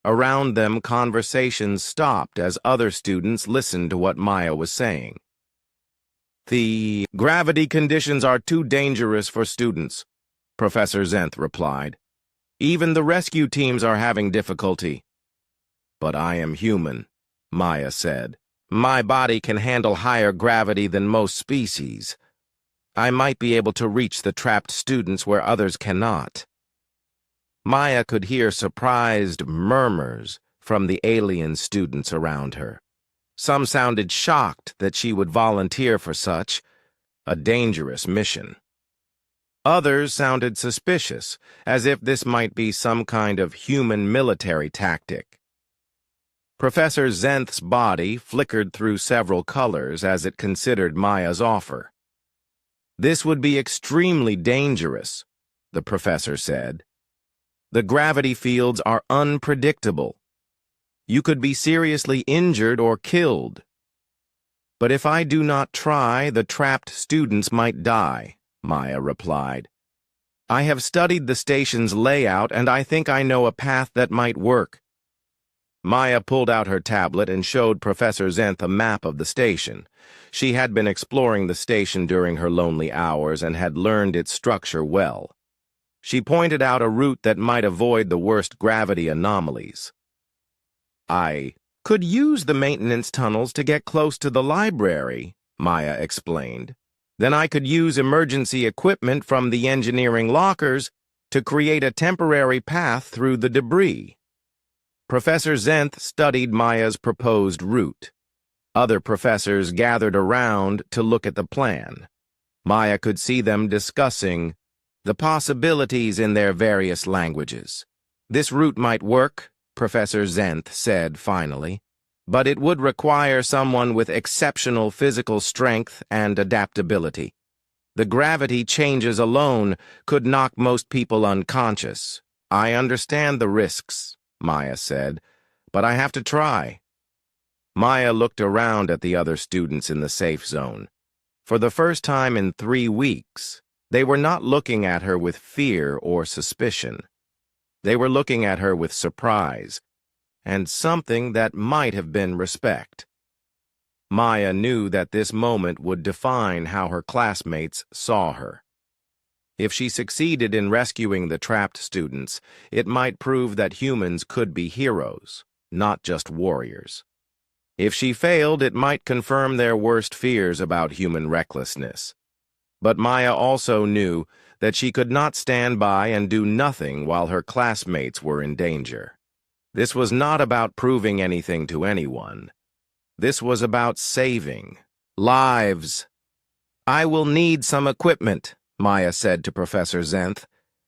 Around them, conversations stopped as other students listened to what Maya was saying. "The gravity conditions are too dangerous for students," Professor Zenth replied. "Even the rescue teams are having difficulty." "But I am human," Maya said. "My body can handle higher gravity than most species. I might be able to reach the trapped students where others cannot." Maya could hear surprised murmurs from the alien students around her. Some sounded shocked that she would volunteer for such a dangerous mission. Others sounded suspicious, as if this might be some kind of human military tactic. Professor Zenth's body flickered through several colors as it considered Maya's offer. "This would be extremely dangerous," the professor said. "The gravity fields are unpredictable. You could be seriously injured or killed." "But if I do not try, the trapped students might die," Maya replied. "I have studied the station's layout, and I think I know a path that might work." Maya pulled out her tablet and showed Professor Zenth a map of the station. She had been exploring the station during her lonely hours and had learned its structure well. She pointed out a route that might avoid the worst gravity anomalies. "I could use the maintenance tunnels to get close to the library," Maya explained. "Then I could use emergency equipment from the engineering lockers to create a temporary path through the debris." Professor Zenth studied Maya's proposed route. Other professors gathered around to look at the plan. Maya could see them discussing the possibilities in their various languages. "This route might work," Professor Zenth said finally, "but it would require someone with exceptional physical strength and adaptability. The gravity changes alone could knock most people unconscious. I understand the risks," Maya said, "but I have to try." Maya looked around at the other students in the safe zone. For the first time in 3 weeks, they were not looking at her with fear or suspicion. They were looking at her with surprise, and something that might have been respect. Maya knew that this moment would define how her classmates saw her. If she succeeded in rescuing the trapped students, it might prove that humans could be heroes, not just warriors. If she failed, it might confirm their worst fears about human recklessness. But Maya also knew that she could not stand by and do nothing while her classmates were in danger. This was not about proving anything to anyone. This was about saving lives. "I will need some equipment," Maya said to Professor Zenth,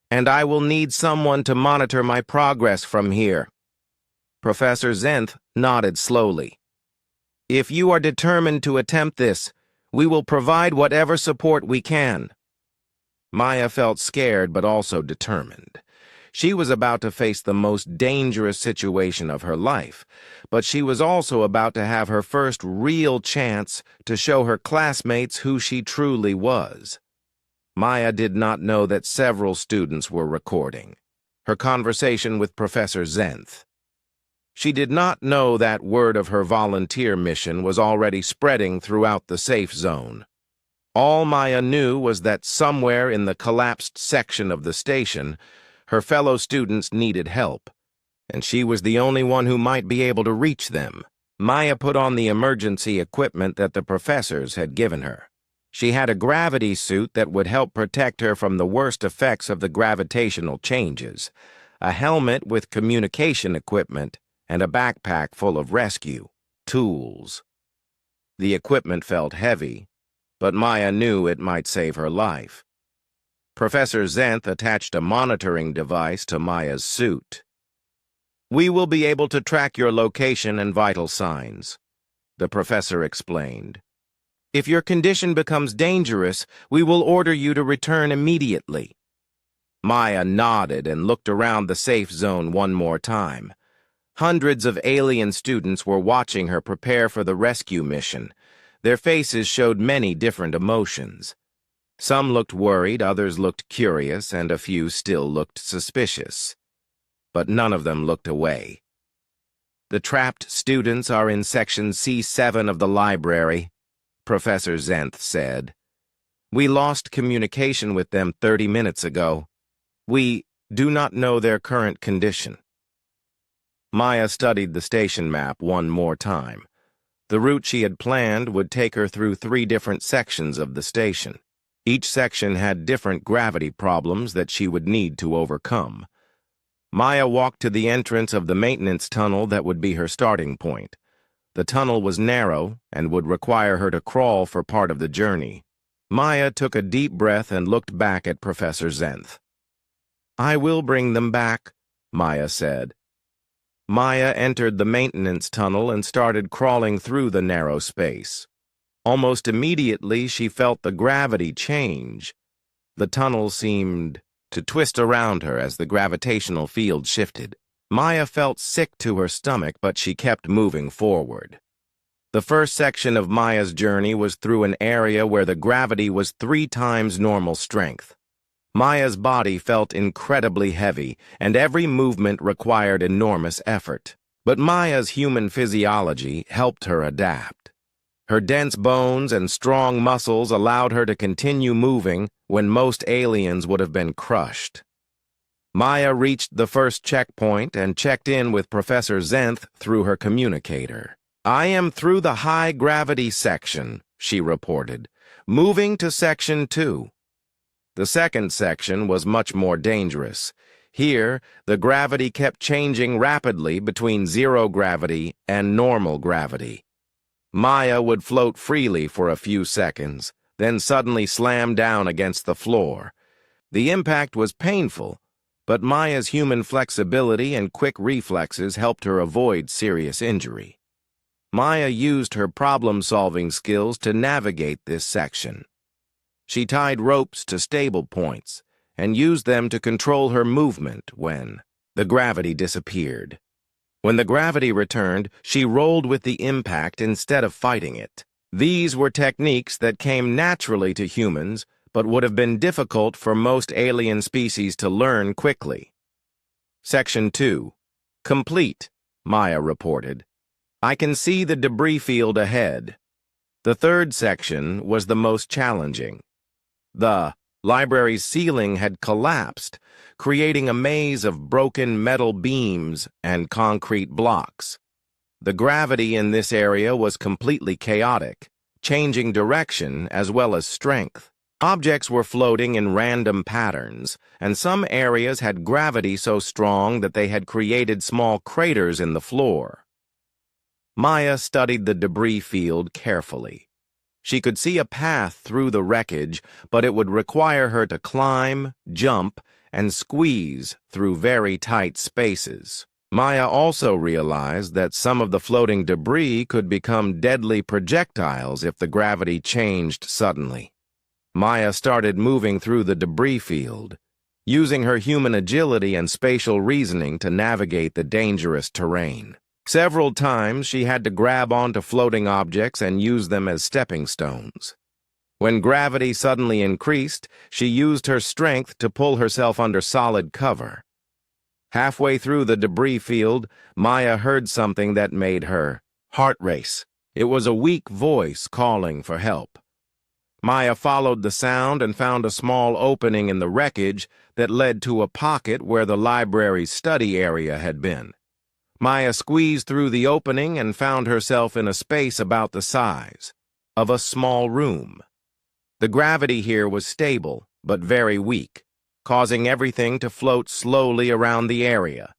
"and I will need someone to monitor my progress from here." Professor Zenth nodded slowly. "If you are determined to attempt this, we will provide whatever support we can." Maya felt scared but also determined. She was about to face the most dangerous situation of her life, but she was also about to have her first real chance to show her classmates who she truly was. Maya did not know that several students were recording her conversation with Professor Zenth. She did not know that word of her volunteer mission was already spreading throughout the safe zone. All Maya knew was that somewhere in the collapsed section of the station, her fellow students needed help, and she was the only one who might be able to reach them. Maya put on the emergency equipment that the professors had given her. She had a gravity suit that would help protect her from the worst effects of the gravitational changes, a helmet with communication equipment, and a backpack full of rescue tools. The equipment felt heavy, but Maya knew it might save her life. Professor Zenth attached a monitoring device to Maya's suit. "We will be able to track your location and vital signs," the professor explained. "If your condition becomes dangerous, we will order you to return immediately." Maya nodded and looked around the safe zone one more time. Hundreds of alien students were watching her prepare for the rescue mission. Their faces showed many different emotions. Some looked worried, others looked curious, and a few still looked suspicious. But none of them looked away. "The trapped students are in Section C7 of the library," Professor Zenth said. "We lost communication with them 30 minutes ago. We do not know their current condition." Maya studied the station map one more time. The route she had planned would take her through 3 different sections of the station. Each section had different gravity problems that she would need to overcome. Maya walked to the entrance of the maintenance tunnel that would be her starting point. The tunnel was narrow and would require her to crawl for part of the journey. Maya took a deep breath and looked back at Professor Zenth. "I will bring them back," Maya said. Maya entered the maintenance tunnel and started crawling through the narrow space. Almost immediately, she felt the gravity change. The tunnel seemed to twist around her as the gravitational field shifted. Maya felt sick to her stomach, but she kept moving forward. The first section of Maya's journey was through an area where the gravity was 3 times normal strength. Maya's body felt incredibly heavy, and every movement required enormous effort. But Maya's human physiology helped her adapt. Her dense bones and strong muscles allowed her to continue moving when most aliens would have been crushed. Maya reached the first checkpoint and checked in with Professor Zenth through her communicator. "I am through the high-gravity section," she reported, "moving to Section 2. The second section was much more dangerous. Here, the gravity kept changing rapidly between zero gravity and normal gravity. Maya would float freely for a few seconds, then suddenly slam down against the floor. The impact was painful, but Maya's human flexibility and quick reflexes helped her avoid serious injury. Maya used her problem-solving skills to navigate this section. She tied ropes to stable points and used them to control her movement when the gravity disappeared. When the gravity returned, she rolled with the impact instead of fighting it. These were techniques that came naturally to humans, but would have been difficult for most alien species to learn quickly. Section 2. Complete, Maya reported. "I can see the debris field ahead." The third section was the most challenging. The library's ceiling had collapsed, creating a maze of broken metal beams and concrete blocks. The gravity in this area was completely chaotic, changing direction as well as strength. Objects were floating in random patterns, and some areas had gravity so strong that they had created small craters in the floor. Maya studied the debris field carefully. She could see a path through the wreckage, but it would require her to climb, jump, and squeeze through very tight spaces. Maya also realized that some of the floating debris could become deadly projectiles if the gravity changed suddenly. Maya started moving through the debris field, using her human agility and spatial reasoning to navigate the dangerous terrain. Several times she had to grab onto floating objects and use them as stepping stones. When gravity suddenly increased, she used her strength to pull herself under solid cover. Halfway through the debris field, Maya heard something that made her heart race. It was a weak voice calling for help. Maya followed the sound and found a small opening in the wreckage that led to a pocket where the library's study area had been. Maya squeezed through the opening and found herself in a space about the size of a small room. The gravity here was stable, but very weak, causing everything to float slowly around the area.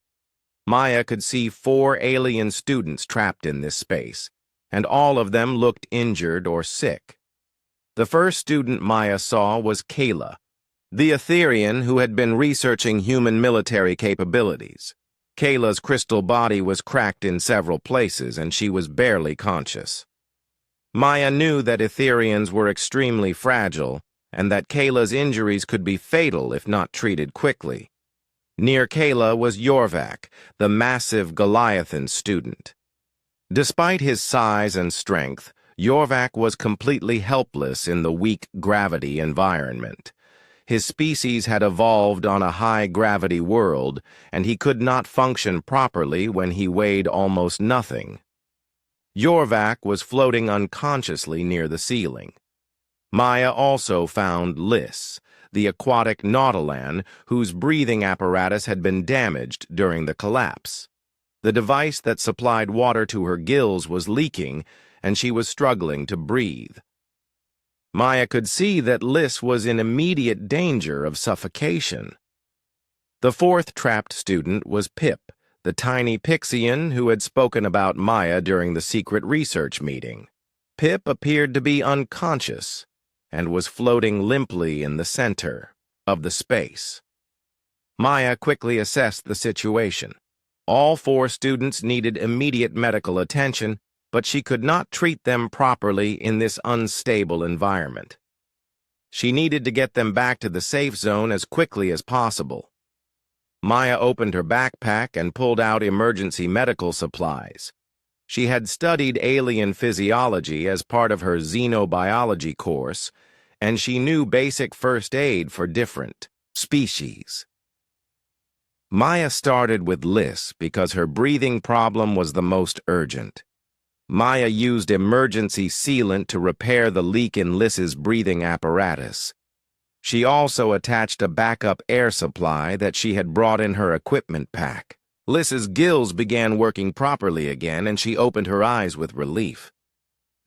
Maya could see 4 alien students trapped in this space, and all of them looked injured or sick. The first student Maya saw was Kayla, the Etherian who had been researching human military capabilities. Kayla's crystal body was cracked in several places, and she was barely conscious. Maya knew that Etherians were extremely fragile, and that Kayla's injuries could be fatal if not treated quickly. Near Kayla was Yorvak, the massive Goliathan student. Despite his size and strength, Yorvak was completely helpless in the weak gravity environment. His species had evolved on a high-gravity world, and he could not function properly when he weighed almost nothing. Yorvak was floating unconsciously near the ceiling. Maya also found Liss, the aquatic nautilan whose breathing apparatus had been damaged during the collapse. The device that supplied water to her gills was leaking, and she was struggling to breathe. Maya could see that Liss was in immediate danger of suffocation. The fourth trapped student was Pip, the tiny Pixian who had spoken about Maya during the secret research meeting. Pip appeared to be unconscious and was floating limply in the center of the space. Maya quickly assessed the situation. All 4 students needed immediate medical attention, but she could not treat them properly in this unstable environment. She needed to get them back to the safe zone as quickly as possible. Maya opened her backpack and pulled out emergency medical supplies. She had studied alien physiology as part of her xenobiology course, and she knew basic first aid for different species. Maya started with Liss because her breathing problem was the most urgent. Maya used emergency sealant to repair the leak in Liss's breathing apparatus. She also attached a backup air supply that she had brought in her equipment pack. Liss's gills began working properly again, and she opened her eyes with relief.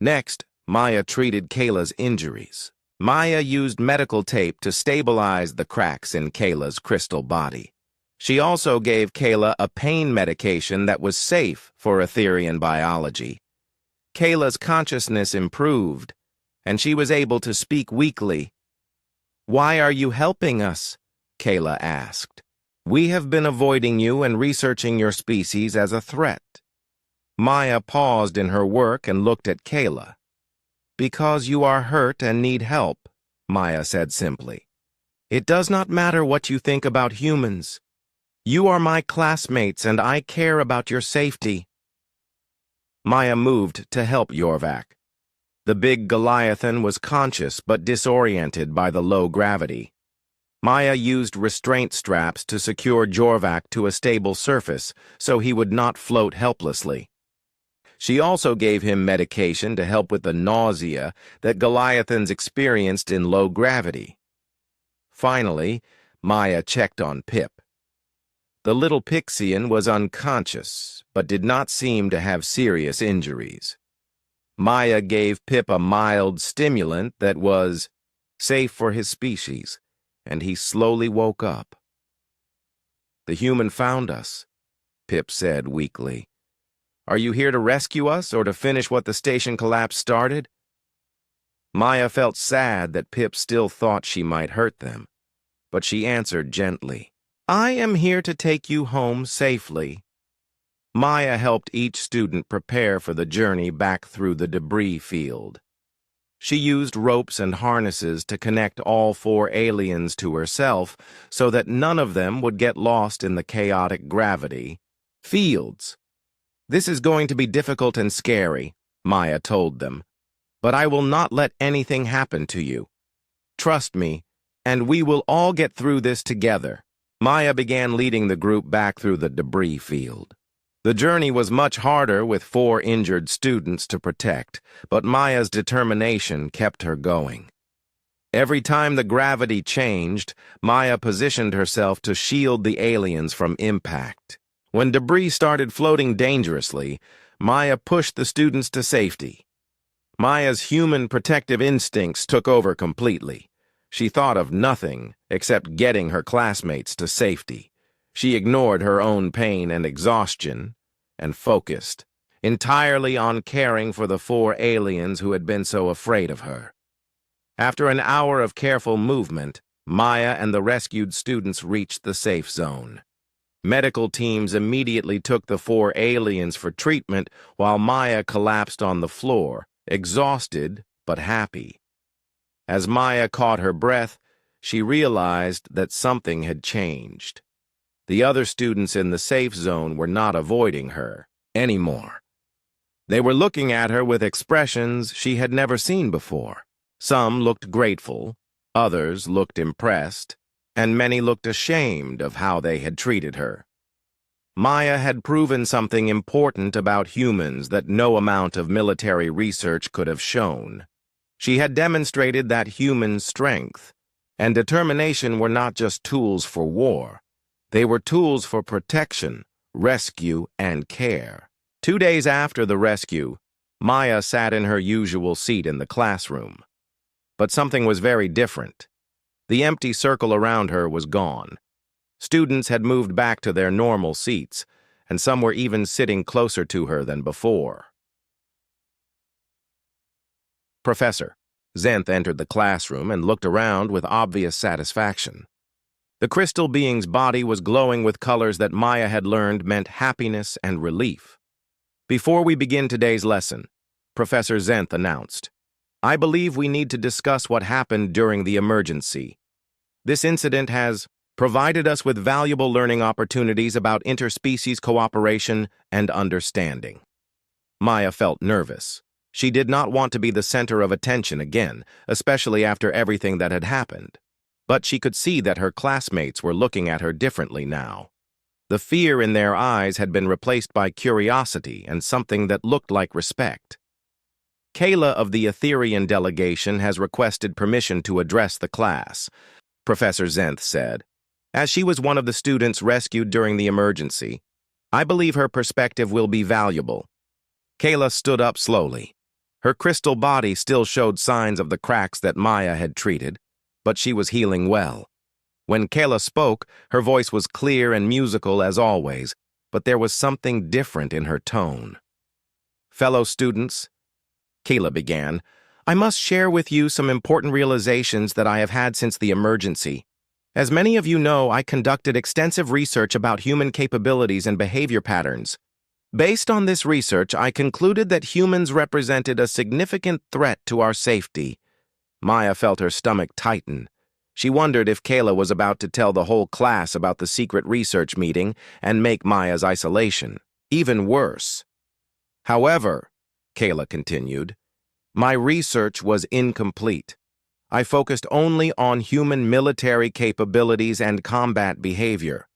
Next, Maya treated Kayla's injuries. Maya used medical tape to stabilize the cracks in Kayla's crystal body. She also gave Kayla a pain medication that was safe for Etherian biology. Kayla's consciousness improved, and she was able to speak weakly. "Why are you helping us?" Kayla asked. "We have been avoiding you and researching your species as a threat." Maya paused in her work and looked at Kayla. "Because you are hurt and need help," Maya said simply. "It does not matter what you think about humans. You are my classmates, and I care about your safety." Maya moved to help Yorvak. The big Goliathan was conscious but disoriented by the low gravity. Maya used restraint straps to secure Yorvak to a stable surface so he would not float helplessly. She also gave him medication to help with the nausea that Goliathans experienced in low gravity. Finally, Maya checked on Pip. The little Pixian was unconscious, but did not seem to have serious injuries. Maya gave Pip a mild stimulant that was safe for his species, and he slowly woke up. "The human found us," Pip said weakly. "Are you here to rescue us or to finish what the station collapse started?" Maya felt sad that Pip still thought she might hurt them, but she answered gently, "I am here to take you home safely." Maya helped each student prepare for the journey back through the debris field. She used ropes and harnesses to connect all 4 aliens to herself so that none of them would get lost in the chaotic gravity fields. "This is going to be difficult and scary," Maya told them, "but I will not let anything happen to you. Trust me, and we will all get through this together." Maya began leading the group back through the debris field. The journey was much harder with 4 injured students to protect, but Maya's determination kept her going. Every time the gravity changed, Maya positioned herself to shield the aliens from impact. When debris started floating dangerously, Maya pushed the students to safety. Maya's human protective instincts took over completely. She thought of nothing except getting her classmates to safety. She ignored her own pain and exhaustion and focused entirely on caring for the 4 aliens who had been so afraid of her. After an hour of careful movement, Maya and the rescued students reached the safe zone. Medical teams immediately took the 4 aliens for treatment while Maya collapsed on the floor, exhausted but happy. As Maya caught her breath, she realized that something had changed. The other students in the safe zone were not avoiding her anymore. They were looking at her with expressions she had never seen before. Some looked grateful, others looked impressed, and many looked ashamed of how they had treated her. Maya had proven something important about humans that no amount of military research could have shown. She had demonstrated that human strength and determination were not just tools for war. They were tools for protection, rescue, and care. 2 days after the rescue, Maya sat in her usual seat in the classroom. But something was very different. The empty circle around her was gone. Students had moved back to their normal seats, and some were even sitting closer to her than before. Professor Zenth entered the classroom and looked around with obvious satisfaction. The crystal being's body was glowing with colors that Maya had learned meant happiness and relief. "Before we begin today's lesson," Professor Zenth announced, "I believe we need to discuss what happened during the emergency. This incident has provided us with valuable learning opportunities about interspecies cooperation and understanding." Maya felt nervous. She did not want to be the center of attention again, especially after everything that had happened. But she could see that her classmates were looking at her differently now. The fear in their eyes had been replaced by curiosity and something that looked like respect. "Kayla of the Etherian delegation has requested permission to address the class," Professor Zenth said. "As she was one of the students rescued during the emergency, I believe her perspective will be valuable." Kayla stood up slowly. Her crystal body still showed signs of the cracks that Maya had treated, but she was healing well. When Kayla spoke, her voice was clear and musical as always, but there was something different in her tone. "Fellow students," Kayla began, "I must share with you some important realizations that I have had since the emergency. As many of you know, I conducted extensive research about human capabilities and behavior patterns. Based on this research, I concluded that humans represented a significant threat to our safety." Maya felt her stomach tighten. She wondered if Kayla was about to tell the whole class about the secret research meeting and make Maya's isolation even worse. "However," Kayla continued, "my research was incomplete. I focused only on human military capabilities and combat behavior.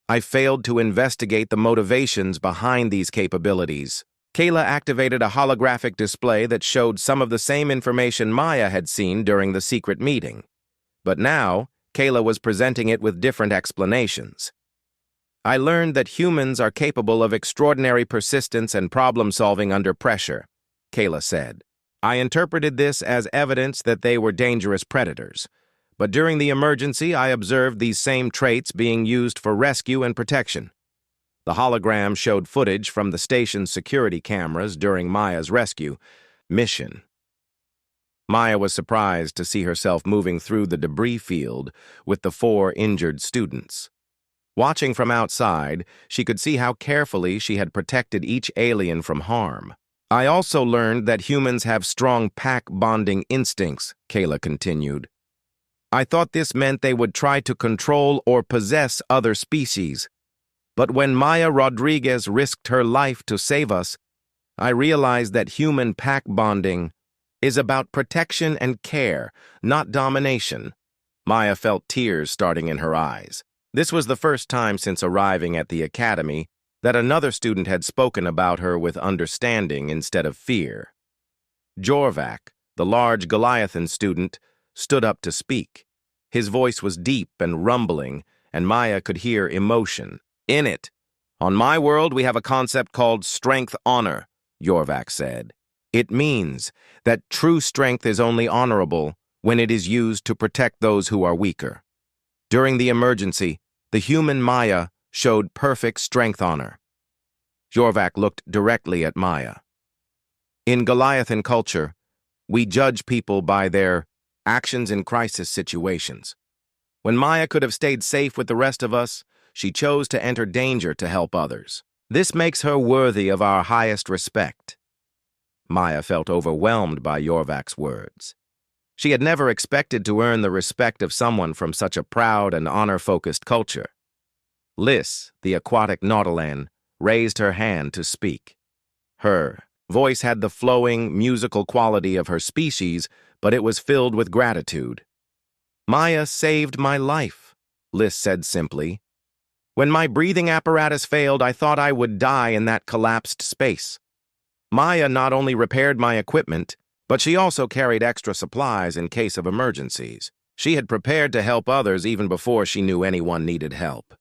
I failed to investigate the motivations behind these capabilities." Kayla activated a holographic display that showed some of the same information Maya had seen during the secret meeting. But now, Kayla was presenting it with different explanations. I learned that humans are capable of extraordinary persistence and problem-solving under pressure, Kayla said. I interpreted this as evidence that they were dangerous predators. But during the emergency, I observed these same traits being used for rescue and protection. The hologram showed footage from the station's security cameras during Maya's rescue mission. Maya was surprised to see herself moving through the debris field with the 4 injured students. Watching from outside, she could see how carefully she had protected each alien from harm. I also learned that humans have strong pack-bonding instincts, Kayla continued. I thought this meant they would try to control or possess other species. But when Maya Rodriguez risked her life to save us, I realized that human pack-bonding is about protection and care, not domination. Maya felt tears starting in her eyes. This was the first time since arriving at the academy that another student had spoken about her with understanding instead of fear. Jorvac, the large Goliathan student, stood up to speak. His voice was deep and rumbling, and Maya could hear emotion in it. On my world, we have a concept called strength honor, Jorvac said. It means that true strength is only honorable when it is used to protect those who are weaker. During the emergency, the human Maya showed perfect strength honor. Jorvac looked directly at Maya. In Goliathan culture, we judge people by their actions in crisis situations. When Maya could have stayed safe with the rest of us, she chose to enter danger to help others. This makes her worthy of our highest respect. Maya felt overwhelmed by Jorvac's words. She had never expected to earn the respect of someone from such a proud and honor-focused culture. Liz, the aquatic nautilan, raised her hand to speak. Her voice had the flowing, musical quality of her species, but it was filled with gratitude. Maya saved my life, Liz said simply. When my breathing apparatus failed, I thought I would die in that collapsed space. Maya not only repaired my equipment, but she also carried extra supplies in case of emergencies. She had prepared to help others even before she knew anyone needed help.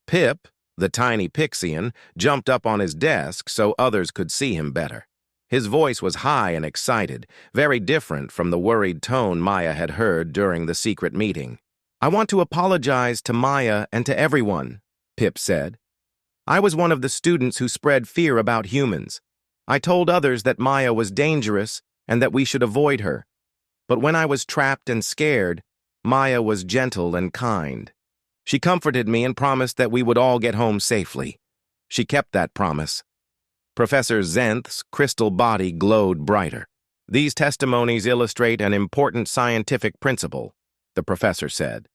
Pip, the tiny Pixian, jumped up on his desk so others could see him better. His voice was high and excited, very different from the worried tone Maya had heard during the secret meeting. I want to apologize to Maya and to everyone, Pip said. I was one of the students who spread fear about humans. I told others that Maya was dangerous and that we should avoid her. But when I was trapped and scared, Maya was gentle and kind. She comforted me and promised that we would all get home safely. She kept that promise. Professor Zenth's crystal body glowed brighter. These testimonies illustrate an important scientific principle, the professor said.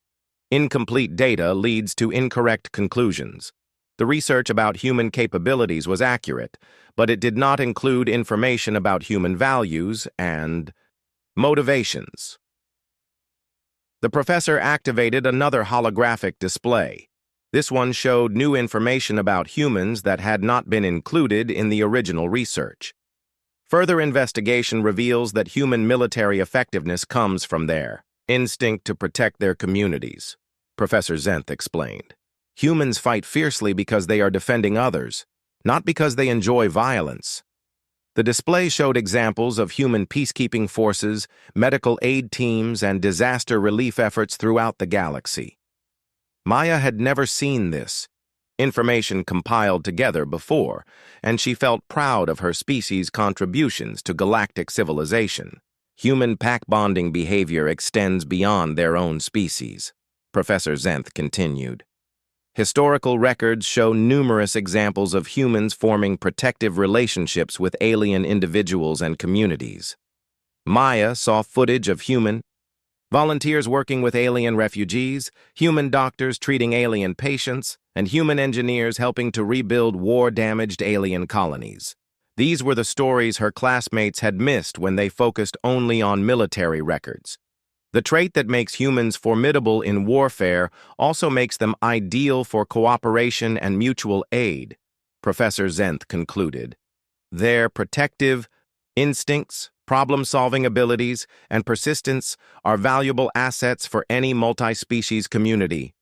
Incomplete data leads to incorrect conclusions. The research about human capabilities was accurate, but it did not include information about human values and motivations. The professor activated another holographic display. This one showed new information about humans that had not been included in the original research. Further investigation reveals that human military effectiveness comes from their instinct to protect their communities, Professor Zenth explained. Humans fight fiercely because they are defending others, not because they enjoy violence. The display showed examples of human peacekeeping forces, medical aid teams, and disaster relief efforts throughout the galaxy. Maya had never seen this information compiled together before, and she felt proud of her species' contributions to galactic civilization. Human pack-bonding behavior extends beyond their own species, Professor Zenth continued. Historical records show numerous examples of humans forming protective relationships with alien individuals and communities. Maya saw footage of human volunteers working with alien refugees, human doctors treating alien patients, and human engineers helping to rebuild war-damaged alien colonies. These were the stories her classmates had missed when they focused only on military records. The trait that makes humans formidable in warfare also makes them ideal for cooperation and mutual aid, Professor Zenth concluded. Their protective instincts, problem-solving abilities, and persistence are valuable assets for any multi-species community.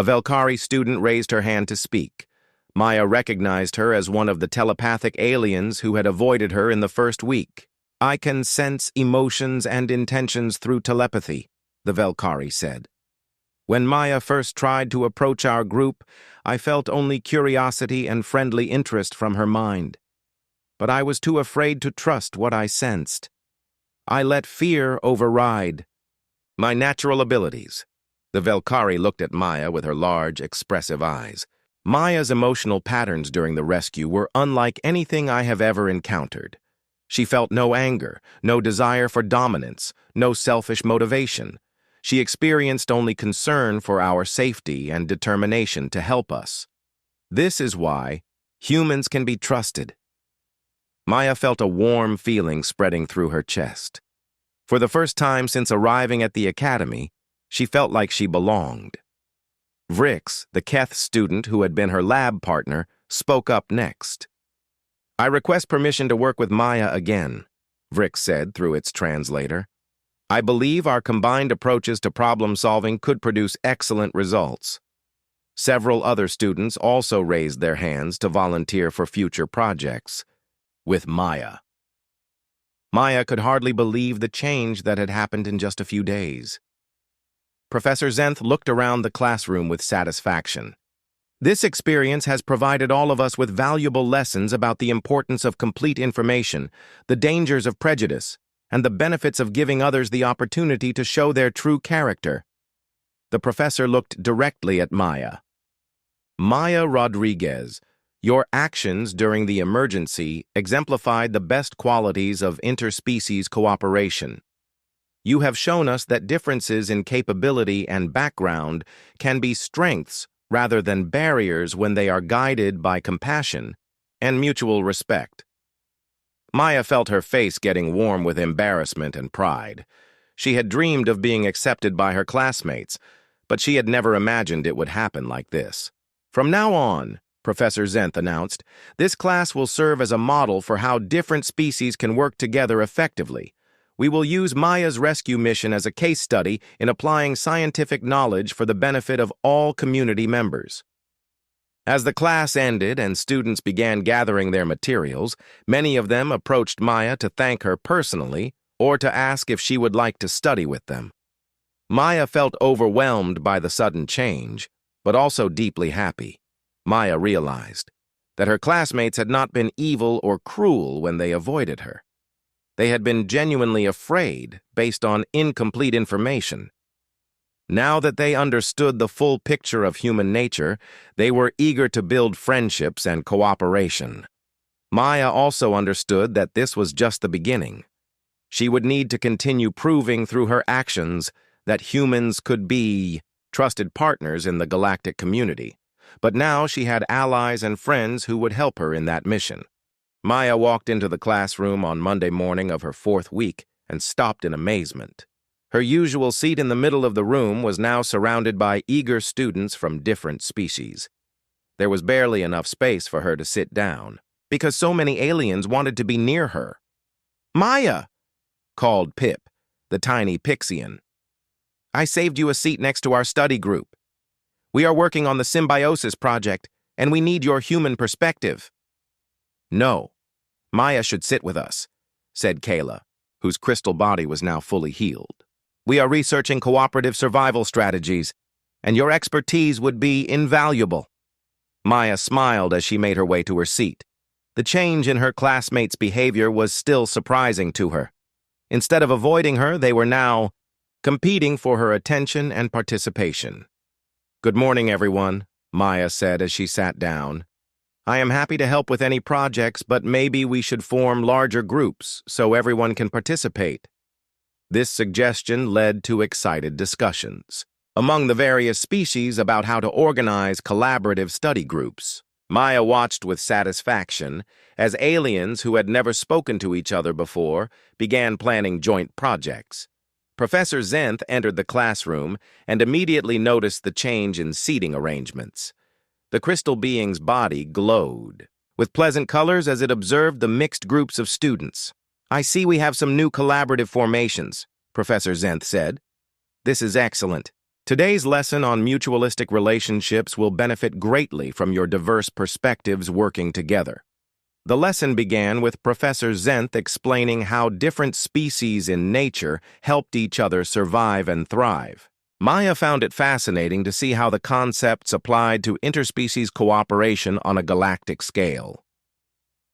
A Velkari student raised her hand to speak. Maya recognized her as one of the telepathic aliens who had avoided her in the first week. "I can sense emotions and intentions through telepathy," the Velkari said. "When Maya first tried to approach our group, I felt only curiosity and friendly interest from her mind. But I was too afraid to trust what I sensed. I let fear override my natural abilities." The Velkari looked at Maya with her large, expressive eyes. Maya's emotional patterns during the rescue were unlike anything I have ever encountered. She felt no anger, no desire for dominance, no selfish motivation. She experienced only concern for our safety and determination to help us. This is why humans can be trusted. Maya felt a warm feeling spreading through her chest. For the first time since arriving at the academy, she felt like she belonged. Vrix, the Keth student who had been her lab partner, spoke up next. "I request permission to work with Maya again," Vrix said through its translator. "I believe our combined approaches to problem-solving could produce excellent results." Several other students also raised their hands to volunteer for future projects with Maya. Maya could hardly believe the change that had happened in just a few days. Professor Zenth looked around the classroom with satisfaction. "This experience has provided all of us with valuable lessons about the importance of complete information, the dangers of prejudice, and the benefits of giving others the opportunity to show their true character." The professor looked directly at Maya. "Maya Rodriguez, your actions during the emergency exemplified the best qualities of interspecies cooperation. You have shown us that differences in capability and background can be strengths rather than barriers when they are guided by compassion and mutual respect." Maya felt her face getting warm with embarrassment and pride. She had dreamed of being accepted by her classmates, but she had never imagined it would happen like this. "From now on," Professor Zenth announced, "this class will serve as a model for how different species can work together effectively. We will use Maya's rescue mission as a case study in applying scientific knowledge for the benefit of all community members." As the class ended and students began gathering their materials, many of them approached Maya to thank her personally or to ask if she would like to study with them. Maya felt overwhelmed by the sudden change, but also deeply happy. Maya realized that her classmates had not been evil or cruel when they avoided her. They had been genuinely afraid based on incomplete information. Now that they understood the full picture of human nature, they were eager to build friendships and cooperation. Maya also understood that this was just the beginning. She would need to continue proving through her actions that humans could be trusted partners in the galactic community. But now she had allies and friends who would help her in that mission. Maya walked into the classroom on Monday morning of her 4th week and stopped in amazement. Her usual seat in the middle of the room was now surrounded by eager students from different species. There was barely enough space for her to sit down, because so many aliens wanted to be near her. "Maya!" called Pip, the tiny Pixian. "I saved you a seat next to our study group. We are working on the symbiosis project, and we need your human perspective." "No, Maya should sit with us," said Kayla, whose crystal body was now fully healed. "We are researching cooperative survival strategies, and your expertise would be invaluable." Maya smiled as she made her way to her seat. The change in her classmates' behavior was still surprising to her. Instead of avoiding her, they were now competing for her attention and participation. "Good morning, everyone," Maya said as she sat down. "I am happy to help with any projects, but maybe we should form larger groups so everyone can participate." This suggestion led to excited discussions among the various species about how to organize collaborative study groups. Maya watched with satisfaction as aliens who had never spoken to each other before began planning joint projects. Professor Zenth entered the classroom and immediately noticed the change in seating arrangements. The crystal being's body glowed with pleasant colors as it observed the mixed groups of students. "I see we have some new collaborative formations," Professor Zenth said. "This is excellent. Today's lesson on mutualistic relationships will benefit greatly from your diverse perspectives working together. The lesson began with Professor Zenth explaining how different species in nature helped each other survive and thrive. Maya found it fascinating to see how the concepts applied to interspecies cooperation on a galactic scale.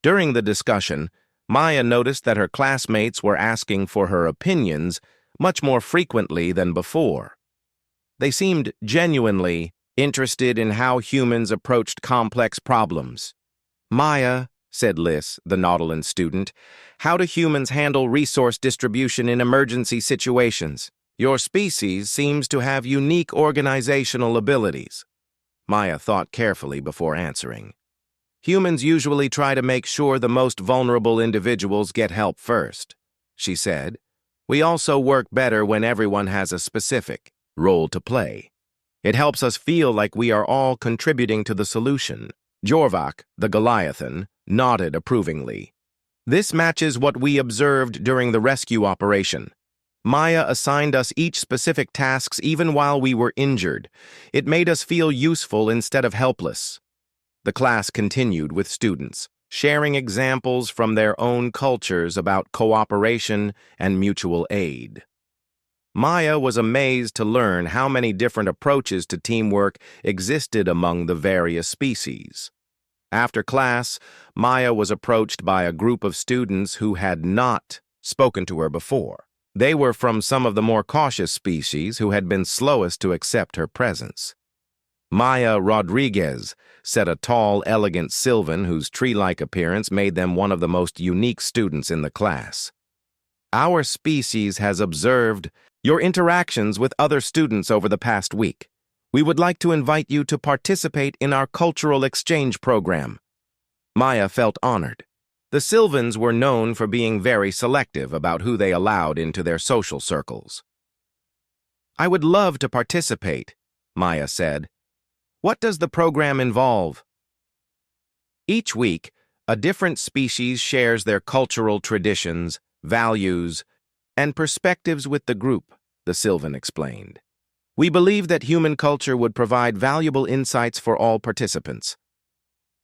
During the discussion, Maya noticed that her classmates were asking for her opinions much more frequently than before. They seemed genuinely interested in how humans approached complex problems. "Maya," said Liz, the Nautilin student, "how do humans handle resource distribution in emergency situations? Your species seems to have unique organizational abilities." Maya thought carefully before answering. "Humans usually try to make sure the most vulnerable individuals get help first," she said. "We also work better when everyone has a specific role to play. It helps us feel like we are all contributing to the solution." Jorvak, the Goliathan, nodded approvingly. "This matches what we observed during the rescue operation. Maya assigned us each specific tasks even while we were injured. It made us feel useful instead of helpless." The class continued with students, sharing examples from their own cultures about cooperation and mutual aid. Maya was amazed to learn how many different approaches to teamwork existed among the various species. After class, Maya was approached by a group of students who had not spoken to her before. They were from some of the more cautious species who had been slowest to accept her presence. Maya Rodriguez said, a tall, elegant Sylvan whose tree-like appearance made them one of the most unique students in the class. "Our species has observed your interactions with other students over the past week. We would like to invite you to participate in our cultural exchange program." Maya felt honored. The Sylvans were known for being very selective about who they allowed into their social circles. "I would love to participate," Maya said. "What does the program involve?" Each week, a different species shares their cultural traditions, values, and perspectives with the group, the Sylvan explained. "We believe that human culture would provide valuable insights for all participants."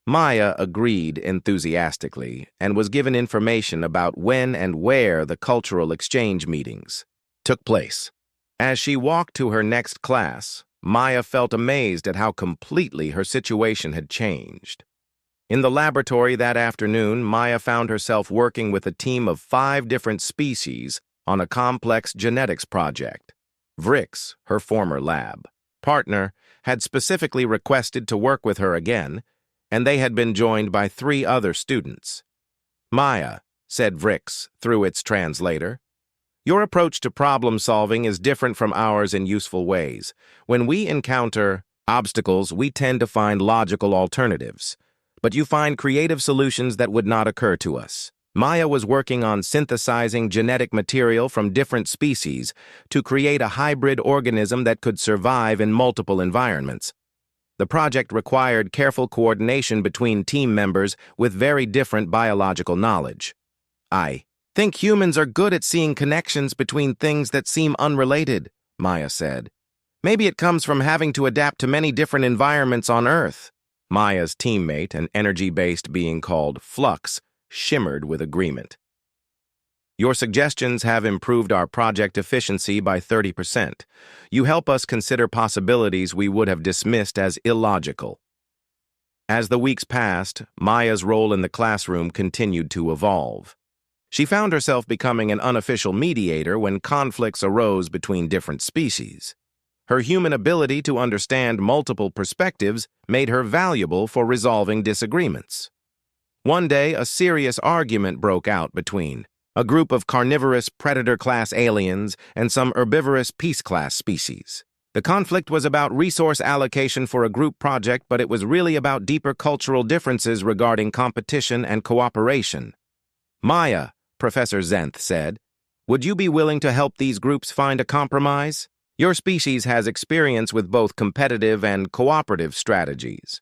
Maya agreed enthusiastically and was given information about when and where the cultural exchange meetings took place. As she walked to her next class, Maya felt amazed at how completely her situation had changed. In the laboratory that afternoon, Maya found herself working with a team of 5 different species on a complex genetics project. Vrix, her former lab partner, had specifically requested to work with her again, and they had been joined by 3 other students. "Maya," said Vrix through its translator, "your approach to problem solving is different from ours in useful ways. When we encounter obstacles, we tend to find logical alternatives, but you find creative solutions that would not occur to us." Maya was working on synthesizing genetic material from different species to create a hybrid organism that could survive in multiple environments. The project required careful coordination between team members with very different biological knowledge. "I think humans are good at seeing connections between things that seem unrelated," Maya said. "Maybe it comes from having to adapt to many different environments on Earth." Maya's teammate, an energy-based being called Flux, shimmered with agreement. "Your suggestions have improved our project efficiency by 30%. You help us consider possibilities we would have dismissed as illogical." As the weeks passed, Maya's role in the classroom continued to evolve. She found herself becoming an unofficial mediator when conflicts arose between different species. Her human ability to understand multiple perspectives made her valuable for resolving disagreements. One day, a serious argument broke out between a group of carnivorous predator-class aliens and some herbivorous peace-class species. The conflict was about resource allocation for a group project, but it was really about deeper cultural differences regarding competition and cooperation. "Maya," Professor Zenth said, "would you be willing to help these groups find a compromise? Your species has experience with both competitive and cooperative strategies."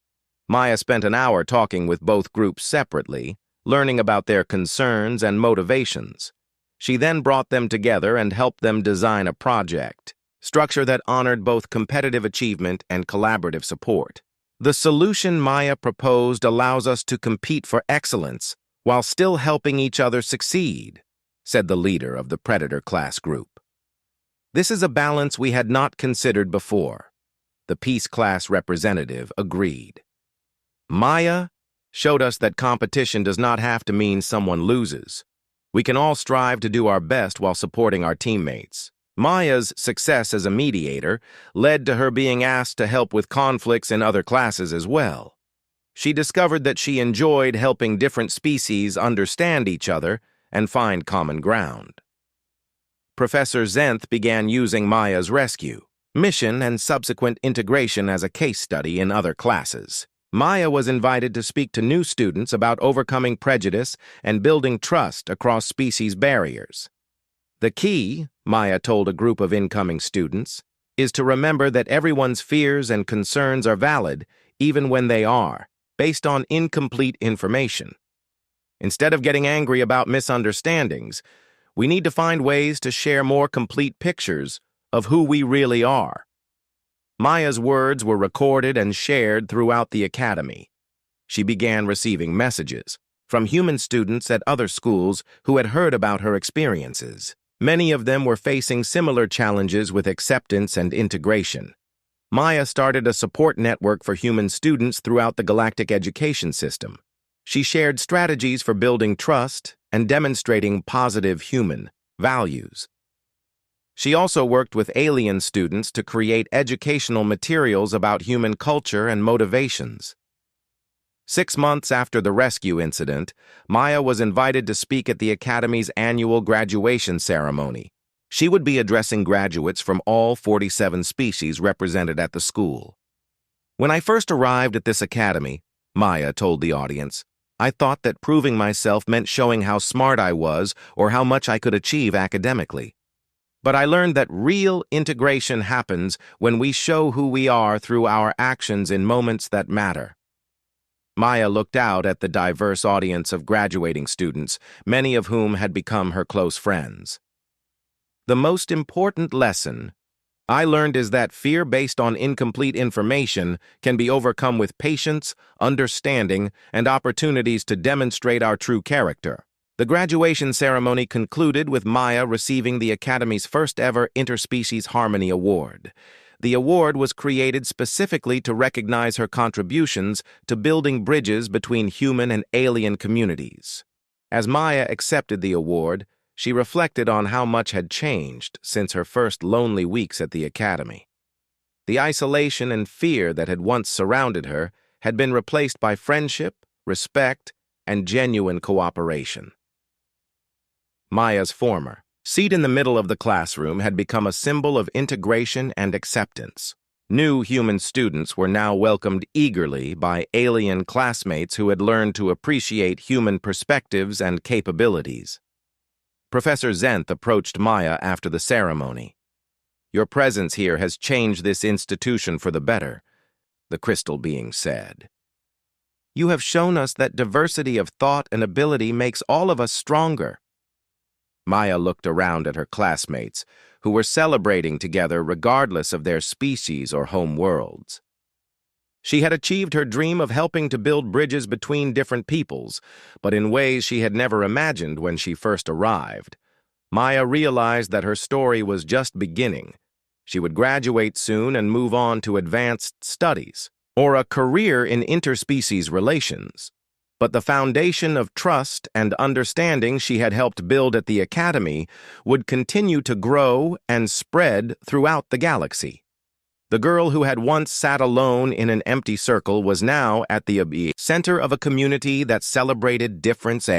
Maya spent an hour talking with both groups separately, learning about their concerns and motivations. She then brought them together and helped them design a project. structure that honored both competitive achievement and collaborative support. The solution Maya proposed allows us to compete for excellence while still helping each other succeed, said the leader of the Predator class group. This is a balance we had not considered before. The Peace class representative agreed. Maya showed us that competition does not have to mean someone loses. We can all strive to do our best while supporting our teammates. Maya's success as a mediator led to her being asked to help with conflicts in other classes as well. She discovered that she enjoyed helping different species understand each other and find common ground. Professor Zenth began using Maya's rescue, mission, and subsequent integration as a case study in other classes. Maya was invited to speak to new students about overcoming prejudice and building trust across species barriers. The key, Maya told a group of incoming students, is to remember that everyone's fears and concerns are valid, even when they are based on incomplete information. Instead of getting angry about misunderstandings, we need to find ways to share more complete pictures of who we really are. Maya's words were recorded and shared throughout the academy. She began receiving messages from human students at other schools who had heard about her experiences. Many of them were facing similar challenges with acceptance and integration. Maya started a support network for human students throughout the galactic education system. She shared strategies for building trust and demonstrating positive human values. She also worked with alien students to create educational materials about human culture and motivations. 6 months after the rescue incident, Maya was invited to speak at the Academy's annual graduation ceremony. She would be addressing graduates from all 47 species represented at the school. When I first arrived at this academy, Maya told the audience, I thought that proving myself meant showing how smart I was or how much I could achieve academically. But I learned that real integration happens when we show who we are through our actions in moments that matter. Maya looked out at the diverse audience of graduating students, many of whom had become her close friends. The most important lesson I learned is that fear based on incomplete information can be overcome with patience, understanding, and opportunities to demonstrate our true character. The graduation ceremony concluded with Maya receiving the Academy's first-ever Interspecies Harmony Award. The award was created specifically to recognize her contributions to building bridges between human and alien communities. As Maya accepted the award, she reflected on how much had changed since her first lonely weeks at the Academy. The isolation and fear that had once surrounded her had been replaced by friendship, respect, and genuine cooperation. Maya's former seat in the middle of the classroom had become a symbol of integration and acceptance. New human students were now welcomed eagerly by alien classmates who had learned to appreciate human perspectives and capabilities. Professor Zenth approached Maya after the ceremony. Your presence here has changed this institution for the better, the crystal being said. You have shown us that diversity of thought and ability makes all of us stronger. Maya looked around at her classmates, who were celebrating together regardless of their species or home worlds. She had achieved her dream of helping to build bridges between different peoples, but in ways she had never imagined when she first arrived. Maya realized that her story was just beginning. She would graduate soon and move on to advanced studies, or a career in interspecies relations. But the foundation of trust and understanding she had helped build at the Academy would continue to grow and spread throughout the galaxy. The girl who had once sat alone in an empty circle was now at the center of a community that celebrated difference.